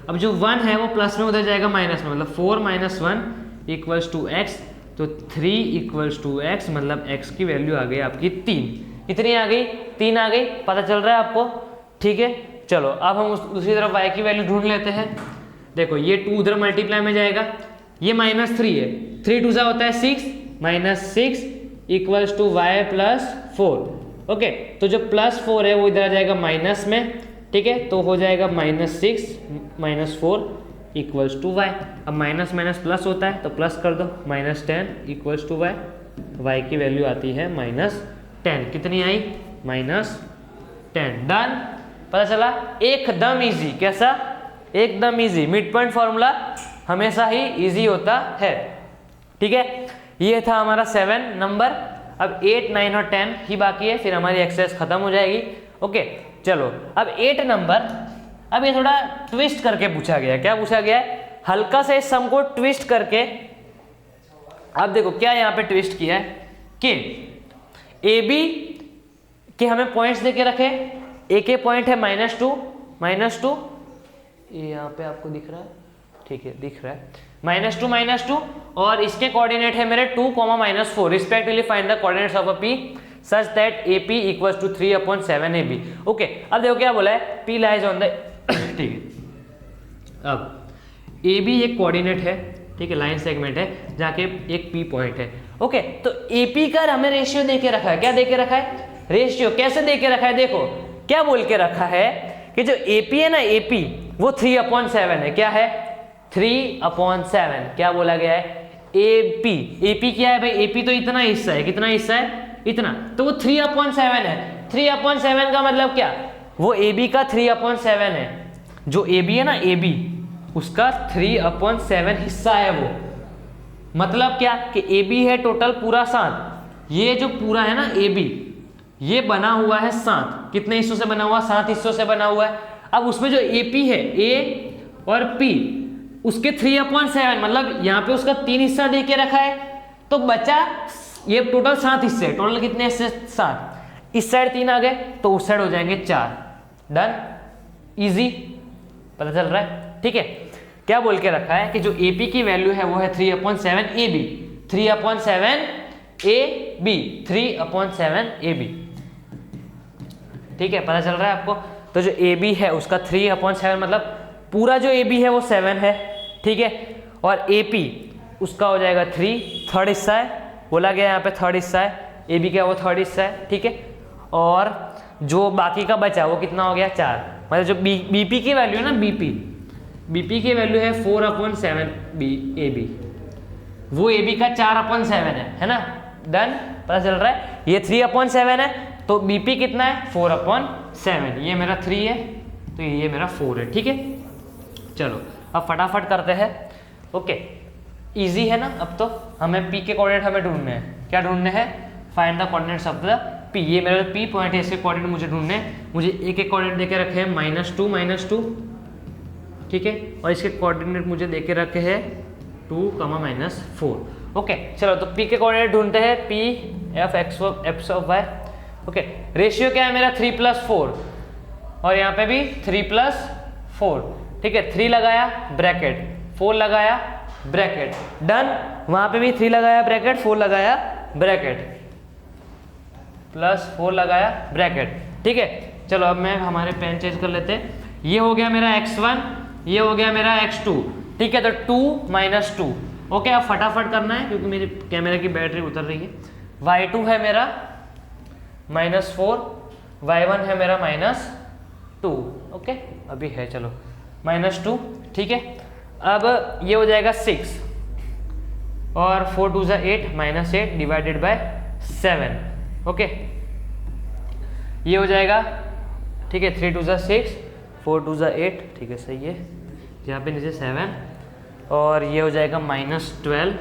अब जो 1 है वो प्लस में उधर जाएगा माइनस में, मतलब 4 - 1 इक्वल्स टू x, तो 3 इक्वल्स टू x, मतलब x की वैल्यू आ गई आपकी 3। कितनी आ गई? 3 आ गई। पता चल रहा है आपको? ठीक है, चलो अब हम दूसरी तरफ y की वैल्यू ढूंढ लेते हैं। देखो ये 2 उधर मल्टीप्लाई में जाएगा, ये -3 है, 3 2 होता है 6, -6 equals to y plus 4। Okay, तो जो +4 है वो इधर आ जाएगा माइनस में। ठीक है, तो हो जाएगा -6 - 4 इक्वल्स टू y। अब माइनस माइनस प्लस होता है तो प्लस कर दो, -10 इक्वल्स टू y। y की वैल्यू आती है -10। कितनी आई? -10। डन, पता चला? एकदम इजी। कैसा? एकदम इजी। मिड पॉइंट फॉर्मूला हमेशा ही इजी होता है। ठीक है, ये था हमारा 7 नंबर। अब 8, 9 और 10 ही बाकी है, फिर हमारी एक्सरसाइज खत्म हो जाएगी। ओके, चलो अब 8 नंबर। अब ये थोड़ा ट्विस्ट करके पूछा गया है। क्या पूछा गया है? हल्का से इस सम को ट्विस्ट करके अब देखो क्या यहाँ पे ट्विस्ट किया है कि ए बी के हमें पॉइंट्स देके रखे, ए के पॉइंट है -2 ये यहाँ पे आपको दिख रहा है, ठीक है दिख रहा है, -2 और इसके कोऑर्डिनेट है मेरे 2, -4 respectively find the coordinates of a P such that AP equals to 3/7 AB। Okay, अब देखो क्या बोला है, P लाइज ऑन द ठीक है, अब AB एक कोऑर्डिनेट है, ठीक है लाइन सेगमेंट है जहाँ के एक P पॉइंट है। ओके, तो AP का हमें रेशियो देके रखा है, क्या देके रखा है, रेशियो कैसे देके रखा है, देखो क्या बोल के रखा है कि जो AP है ना, AP वो 3/7 है, क्या है 3/7, क्या बोला गया है AP क्या है भाई, AP तो इतना हिस्सा है, कितना हिस्सा है इतना, तो वो 3/7 है। 3/7 का मतलब क्या, वो AB का 3/7 है, जो AB है ना AB उसका 3/7 हिस्सा है वो, मतलब क्या कि AB है टोटल पूरा 7, ये जो पूरा है ना AB ये बना हुआ है 7, कितने हिस्सों से बना हुआ, 7 हिस्सों से बना हुआ है। अब उसमें जो AP है A और P उसके 3/7 मतलब यहाँ पे उसका 3 हिस्सा दे के रखा है, तो बचा ये टोटल 7 हिस्से, टोटल कितने हिस्से 7, इस साइड 3 आ गए तो उस साइड हो जाएंगे 4, डन इजी, पता चल रहा है, ठीक है। क्या बोल के रखा है कि जो AP की वैल्यू है वो है 3/7 AB, 3/7 AB, 3/7 AB, ठीक है पता चल रहा है आपको। तो जो AB है उसका 3/7 मतलब पूरा जो AB है वो 7 है, ठीक है, और AP उसका हो जाएगा 3, थर्ड हिस्सा है, बोला गया यहाँ पे थर्ड हिस्सा है, AB क्या वो थर्ड हिस्सा है, ठीक है, और जो बाकी का बचा वो कितना हो गया 4, मतलब जो BP की वैल्यू है ना, BP की वैल्यू है 4/7 AB, वो AB का 4/7 है ना, डन पता चल रहा है, ये 3/7 है तो BP कितना है 4/7, ये मेरा 3 है तो ये मेरा 4 है, ठीक है। चलो अब फटाफट करते हैं, ओके इजी है ना। अब तो हमें P के कोऑर्डिनेट हमें ढूंढने हैं, क्या ढूंढने हैं, find the coordinates of the P, ये मेरा P पॉइंट है, इसके कोऑर्डिनेट मुझे ढूंढने हैं, मुझे एक एक कोऑर्डिनेट देके रखे हैं -2, ठीक है, और इसके कोऑर्डिनेट मुझे देके रखे हैं 2, -4। ओके चलो तो P के कोऑर्डिनेट ढूंढते हैं, P f of y, okay ratio क्या है मेरा 3+4 और यहाँ पे भी 3+4, ठीक है, 3 लगाया ब्रैकेट, 4 लगाया ब्रैकेट, डन, वहां पे भी 3 लगाया ब्रैकेट, 4 लगाया ब्रैकेट, +4 लगाया ब्रैकेट, ठीक है। चलो अब मैं हमारे पेन चेंज कर लेते हैं, ये हो गया मेरा x1, ये हो गया मेरा x2, ठीक है, तो 2 - 2, ओके अब फटाफट करना है क्योंकि मेरी कैमरे की बैटरी उतर रही है। y2 है मेरा -4, y1 है मेरा -2, ओके अभी है, चलो -2, ठीक है। अब ये हो जाएगा 6 और 4 2 8, -8 डिवाइडेड बाय 7, ओके ये हो जाएगा, ठीक है, 3 2 6, 4 2 8, ठीक है सही है, यहाँ पे नीचे 7 और ये हो जाएगा -12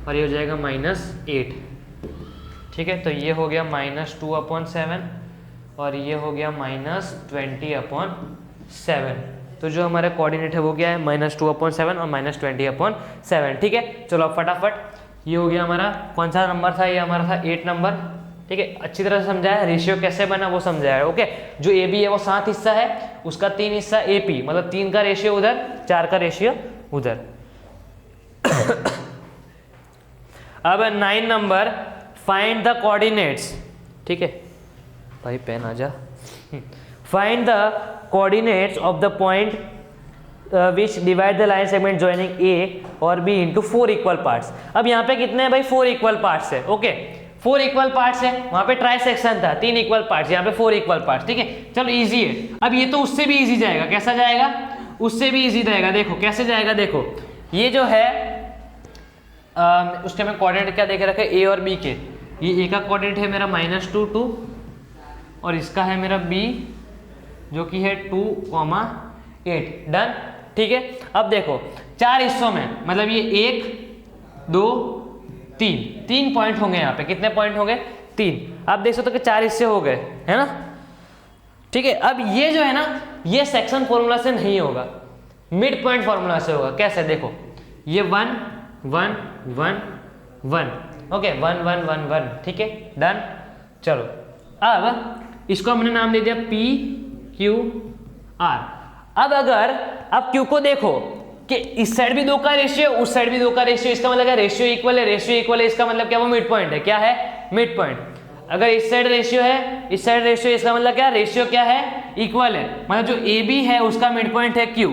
और ये हो जाएगा -8, ठीक है, तो ये हो गया -2/7 और ये हो गया -20/7, तो जो हमारा कोऑर्डिनेट है वो क्या है -2/7 और -20/7, ठीक है। चलो अब फटाफट, ये हो गया हमारा, कौन सा नंबर था, ये हमारा था 8 नंबर, ठीक है, अच्छी तरह से समझाया, रेशियो कैसे बना वो समझाया, ओके। जो AB है वो 7 हिस्सा है, उसका 3 हिस्सा AP, मतलब 3 का रेशियो उधर, 4 का रेशियो उधर। अब 9 नंबर, फाइंड द कोऑर्डिनेट्स, ठीक है भाई पेन आ जा, find the coordinates of the point which divide the line segment joining A और B इनटू 4 इक्वल पार्ट्स। अब यहाँ पे कितने हैं भाई, 4 इक्वल पार्ट्स है, ओके 4 इक्वल पार्ट्स है, वहाँ पे ट्राई सेक्शन था 3 इक्वल पार्ट्स, यहाँ पे 4 इक्वल पार्ट्स, ठीक है। चलो इजी है, अब ये तो उससे भी इजी जाएगा, कैसा जाएगा, उससे भी इजी जाएगा, देखो कैसे जाएगा, देखो ये जो है उसके में कोऑर्डिनेट क्या देखे रखे A और B के, ये A का कोऑर्डिनेट है मेरा -2 2 और इसका है मेरा B जो कि है 2, 8, डन, ठीक है। अब देखो 4 हिस्सों में, मतलब ये 1 2 3 पॉइंट होंगे यहाँ पे, कितने पॉइंट होंगे 3, आप देख सकते हो कि 4 हिस्से हो गए, है ना, ठीक है। अब ये जो है ना, ये सेक्शन फॉर्मूला से नहीं होगा, मिड पॉइंट फॉर्मूला से होगा, कैसे देखो, ये 1 1 1 1, ओके 1 1 1 1, ठीक है डन। चलो अब इसको हमने नाम दे दिया P Q R। अब अगर आप Q को देखो कि इस साइड भी 2 का रेशियो, उस साइड भी 2 का रेशियो, इसका मतलब रेशियो इक्वल है, रेशियो इक्वल है, इसका मतलब क्या, वो मिड पॉइंट है। क्या है, मिड पॉइंट। अगर इस साइड रेशियो है, इस साइड रेशियो, इसका मतलब क्या, रेशियो क्या है, इक्वल है, मतलब जो ए बी है उसका मिड पॉइंट है Q,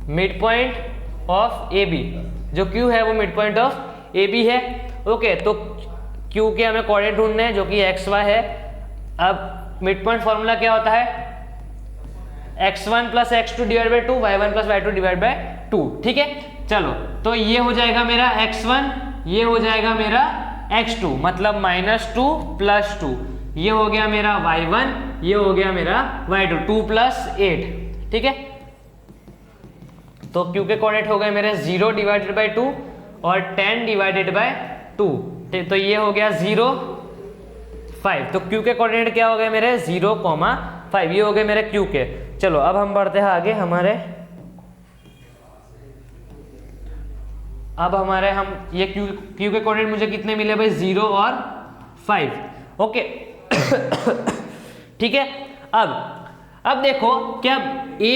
mid point of A B, जो Q है वो mid point of A B है। ओके, तो Q के हमें कोऑर्डिनेट ढूंढने हैं जो कि एक्स वाई है। अब मिड पॉइंट फॉर्मूला क्या होता है, x1 plus x2 divide by 2, y1 plus y2 divide by 2, ठीक है। चलो तो ये हो जाएगा मेरा x1, ये हो जाएगा मेरा x2, मतलब -2 प्लस 2, ये हो गया मेरा y1, ये हो गया मेरा y2, 2 प्लस 8, ठीक है। तो Q के कोऑर्डिनेट हो गए मेरे 0 डिवाइडेड बाई 2 और 10 डिवाइडेड बाई 2, तो ये हो गया 0 5। तो Q के कोऑर्डिनेट क्या हो गए मेरे 0, 5, ये हो गए मेरे Q के। चलो अब हम बढ़ते हैं आगे, हमारे हम ये Q के कोऑर्डिनेट मुझे कितने मिले भाई, 0 और 5, ओके ठीक है। अब देखो क्या A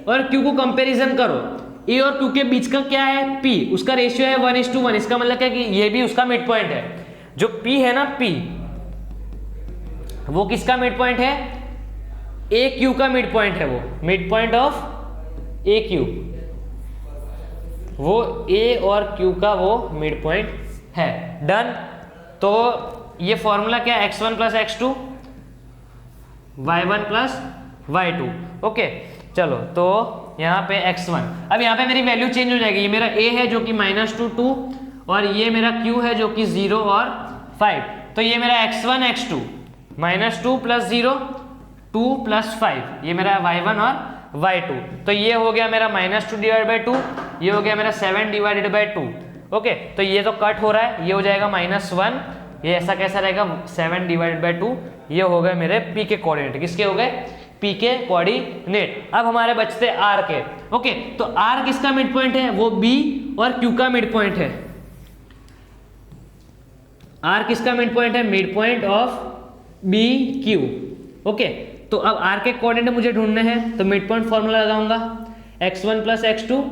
और Q को कंपैरिजन करो, A और Q के बीच का क्या है, P, उसका रेशियो है 1:1, इसका मतलब क्या कि ये भी उसका मिड पॉइंट है। जो P है ना, P वो किसका मिड पॉइंट है, ए क्यू का मिड पॉइंट है, वो mid point of A Q, वो ए और क्यू का वो मिड पॉइंट है। डन। तो ये फॉर्मूला क्या है, x1 plus x2, y1 plus y2, okay. चलो तो यहाँ पे x1, अब यहाँ पे मेरी वैल्यू चेंज हो जाएगी, ये मेरा a है जो कि -2 2 और ये मेरा q है जो कि 0 और 5, तो ये मेरा x1 x2 -2 प्लस 0 2 प्लस 5, ये मेरा y1 और y2, तो ये हो गया मेरा -2 डिवाइड बाई 2, ये हो गया मेरा 7 डिवाइडेड बाई 2, ओके। तो ये तो कट हो रहा है, ये हो जाएगा -1, ये ऐसा कैसा रहेगा 7 डिवाइडेड बाई 2, ये हो गए मेरे P के कोऑर्डिनेट। किसके हो गए, P के कोऑर्डिनेट। अब हमारे बचते R के, ओके। तो R किसका मिड पॉइंट है, वो B और Q का मिड पॉइंट है। R किसका मिड पॉइंट है, mid point of B Q, okay. तो अब R के कोऑर्डिनेट मुझे ढूंढने हैं, तो मिड पॉइंट फॉर्मूला लगाऊंगा, x1 plus x2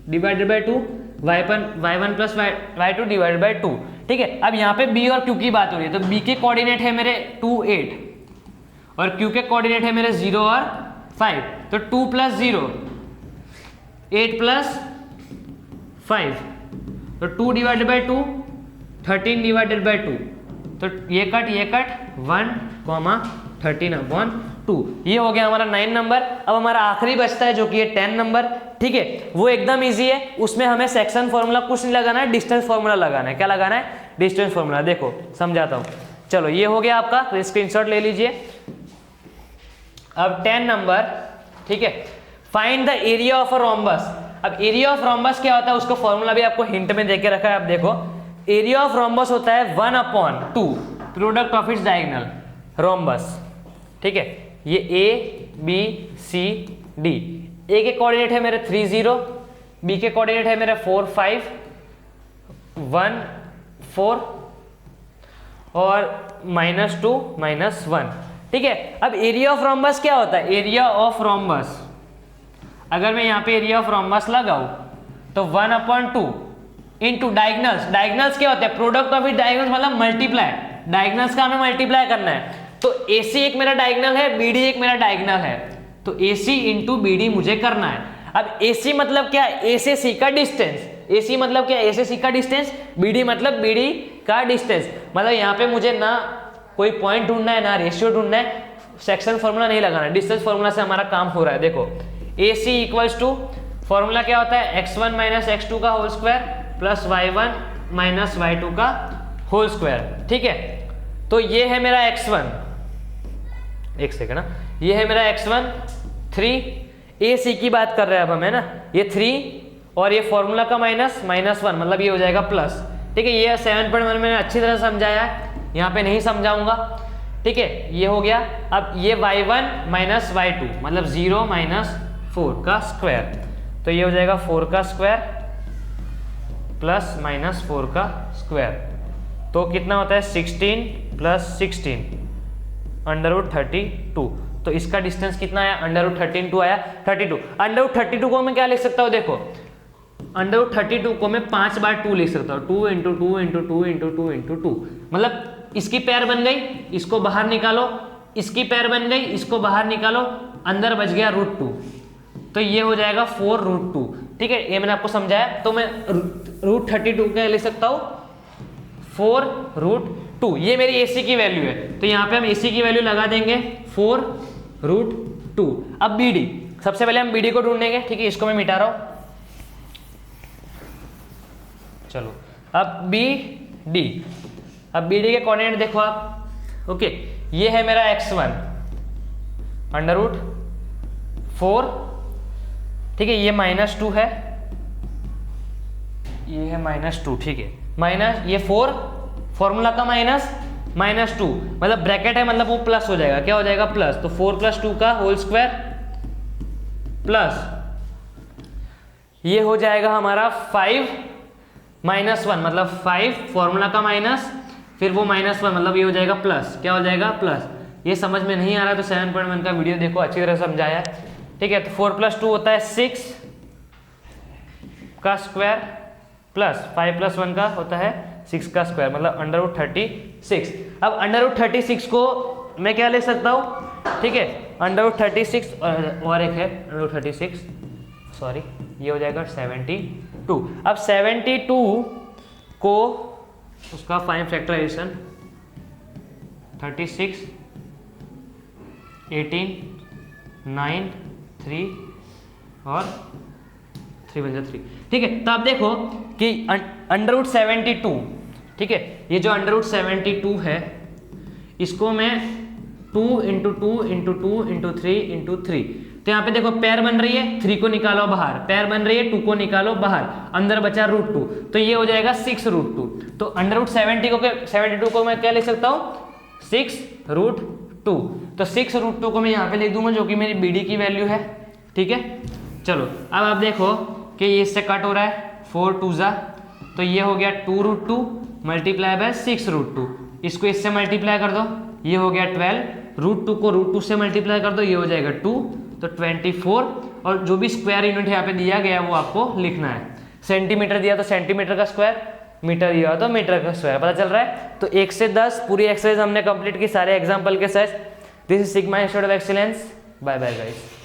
divided by 2, y1 plus y2 divided by 2, ठीक है। अब यहाँ पे B और Q की बात हो रही है, तो B के कोऑर्डिनेट है मेरे 2 8 और Q के कोऑर्डिनेट है मेरे 0 और 5, तो 2 प्लस 0 8 प्लस 5, तो 2 डिवाइडेड बाई 2 13 डिवाइडेड बाई 2, तो ये कट 1,13/2, ये हो गया हमारा 9 नंबर। अब हमारा आखिरी बचता है जो कि है 10 नंबर, ठीक है। वो एकदम इजी है, उसमें हमें सेक्शन फॉर्मूला कुछ नहीं लगाना है, डिस्टेंस फॉर्मूला लगाना है। क्या लगाना है, डिस्टेंस फॉर्मूला। देखो समझाता हूँ, चलो ये हो गया आपका, तो स्क्रीनशॉट ले लीजिए। अब 10 नंबर, ठीक है, find the area of a rhombus. अब एरिया ऑफ रोम्बस क्या होता है, उसका फॉर्मूला भी आपको हिंट में देके रखा है। अब देखो एरिया ऑफ रोम्बस होता है 1/2 product of its diagonal rhombus, ठीक है। ये A B C D, A के कोऑर्डिनेट है मेरे 3 0, B के कोऑर्डिनेट है मेरे 4 5 1 4 और -2 -1, ठीक है। अब एरिया ऑफ रोम्बस क्या होता है, एरिया ऑफ रोम्बस, अगर मैं यहाँ पे एरिया ऑफ रोम्बस लगाऊं तो 1/2 इंटू डायगोनल्स। डायगोनल्स क्या होते हैं, प्रोडक्ट ऑफ इट डायगोनल्स, मतलब मल्टीप्लाई, डायगोनल्स का हमें मल्टीप्लाई करना है। तो AC एक मेरा डायगोनल है, BD एक मेरा डायगोनल है, तो AC इंटू BD मुझे करना है। अब AC मतलब क्या, A से C का डिस्टेंस, AC मतलब क्या, A से C का डिस्टेंस, BD मतलब BD का डिस्टेंस। मतलब यहाँ पे मुझे ना कोई पॉइंट ढूंढना है ना रेशियो ढूंढना है, सेक्शन फॉर्मूला नहीं लगाना है, डिस्टेंस फॉर्मूला से हमारा काम हो रहा है। देखो AC इक्वल्स टू, फॉर्मूला क्या होता है, x1 माइनस x2 का whole square plus y1 minus y2 का होल स्क्वायर, ठीक है। तो ये है मेरा x1, एक सेकंड ना, ये है मेरा x1 3, AC की बात कर रहे हैं अब हम, है ना, ये 3 और ये फॉर्मूला का माइनस -1, मतलब ये हो जाएगा प्लस, ठीक है। ये 7.1 मैंने अच्छी तरह समझाया है, यहाँ पे नहीं समझाऊंगा, ठीक है। ये हो गया। अब ये y1 माइनस y2 मतलब 0 माइनस 4 का स्क्वायर, तो ये हो जाएगा 4 का स्क्वायर प्लस माइनस 4 का स्क्वायर, तो कितना होता है 16 प्लस 16 √32। तो इसका डिस्टेंस कितना आया, √32 आया 32। √32 को मैं क्या लिख सकता हूँ, देखो √32 को मैं 5 बार 2 लिख सकता हूँ, 2 × 2 × 2 × 2 × 2, मतलब इसकी पैर बन गई, इसको बाहर निकालो, इसकी पैर बन गई, इसको बाहर निकालो, अंदर बच गया √2, तो ये हो जाएगा 4√2। ठीक है, ये मैंने आपको समझाया, तो मैं √32 क्या लिख सकता हूँ 4√2। ये मेरी AC की वैल्यू है, तो यहाँ पे हम AC की वैल्यू लगा देंगे 4√2। अब BD, सबसे पहले हम BD को ढूंढेंगे। ठीक है, इसको मैं मिटा रहा हूँ, चलो अब BD, अब BD के कोऑर्डिनेट देखो आप। ओके, ये है मेरा x1 √4, ठीक है, ये -2 है, ये है -2, ठीक है, माइनस ये 4, फॉर्मूला का -2, मतलब ब्रैकेट है, मतलब वो प्लस हो जाएगा, क्या हो जाएगा प्लस, तो 4 + 2 का होल स्क्वायर प्लस ये हो जाएगा हमारा 5 -1, मतलब 5 फॉर्मूला का माइनस, फिर वो -1 मतलब ये हो जाएगा प्लस, क्या हो जाएगा प्लस। ये समझ में नहीं आ रहा तो 7.1 का वीडियो देखो, अच्छी तरह समझाया। ठीक है, तो 4 + 2 होता है 6 का स्क्वायर प्लस 5 + 1 का होता है 6 का स्क्वायर, मतलब √36। अब √36 को मैं क्या ले सकता हूँ, ठीक है, √36 और एक है √36, सॉरी, ये हो जाएगा 72। अब 72 को उसका फाइन फैक्टराइजेशन 36 18 9 3 और 3 बन जाए 3। ठीक है, तो आप देखो कि √72, ठीक है, ये जो √72 है, इसको मैं 2 × 2 × 2 × 3 × 3, तो यहाँ पे देखो पैर बन रही है, 3 को निकालो बाहर, पैर बन रही है, 2 को निकालो बाहर, अंदर बचा √2, तो ये हो जाएगा 6√2। तो √72 को मैं क्या लिख सकता हूँ 6√2। तो 6√2 को मैं यहाँ पे लिख दूंगा, जो कि मेरी BD की वैल्यू है। ठीक है, चलो अब आप देखो कि ये इससे कट हो रहा है, 4 × 2 = तो ये हो गया 2√2 × 6√2, इसको इससे मल्टीप्लाई कर दो, ये हो गया 12, √2 को √2 से मल्टीप्लाई कर दो, ये हो जाएगा 2, तो 24, और जो भी स्क्वायर यूनिट यहाँ पे दिया गया है वो आपको लिखना है। सेंटीमीटर दिया तो सेंटीमीटर का स्क्वायर, मीटर दिया तो मीटर का स्क्वायर, पता चल रहा है। तो 1 से 10 पूरी एक्सरसाइज हमने कंप्लीट की सारे एग्जाम्पल के साथ। This is Sigma institute of Excellence. Bye bye guys.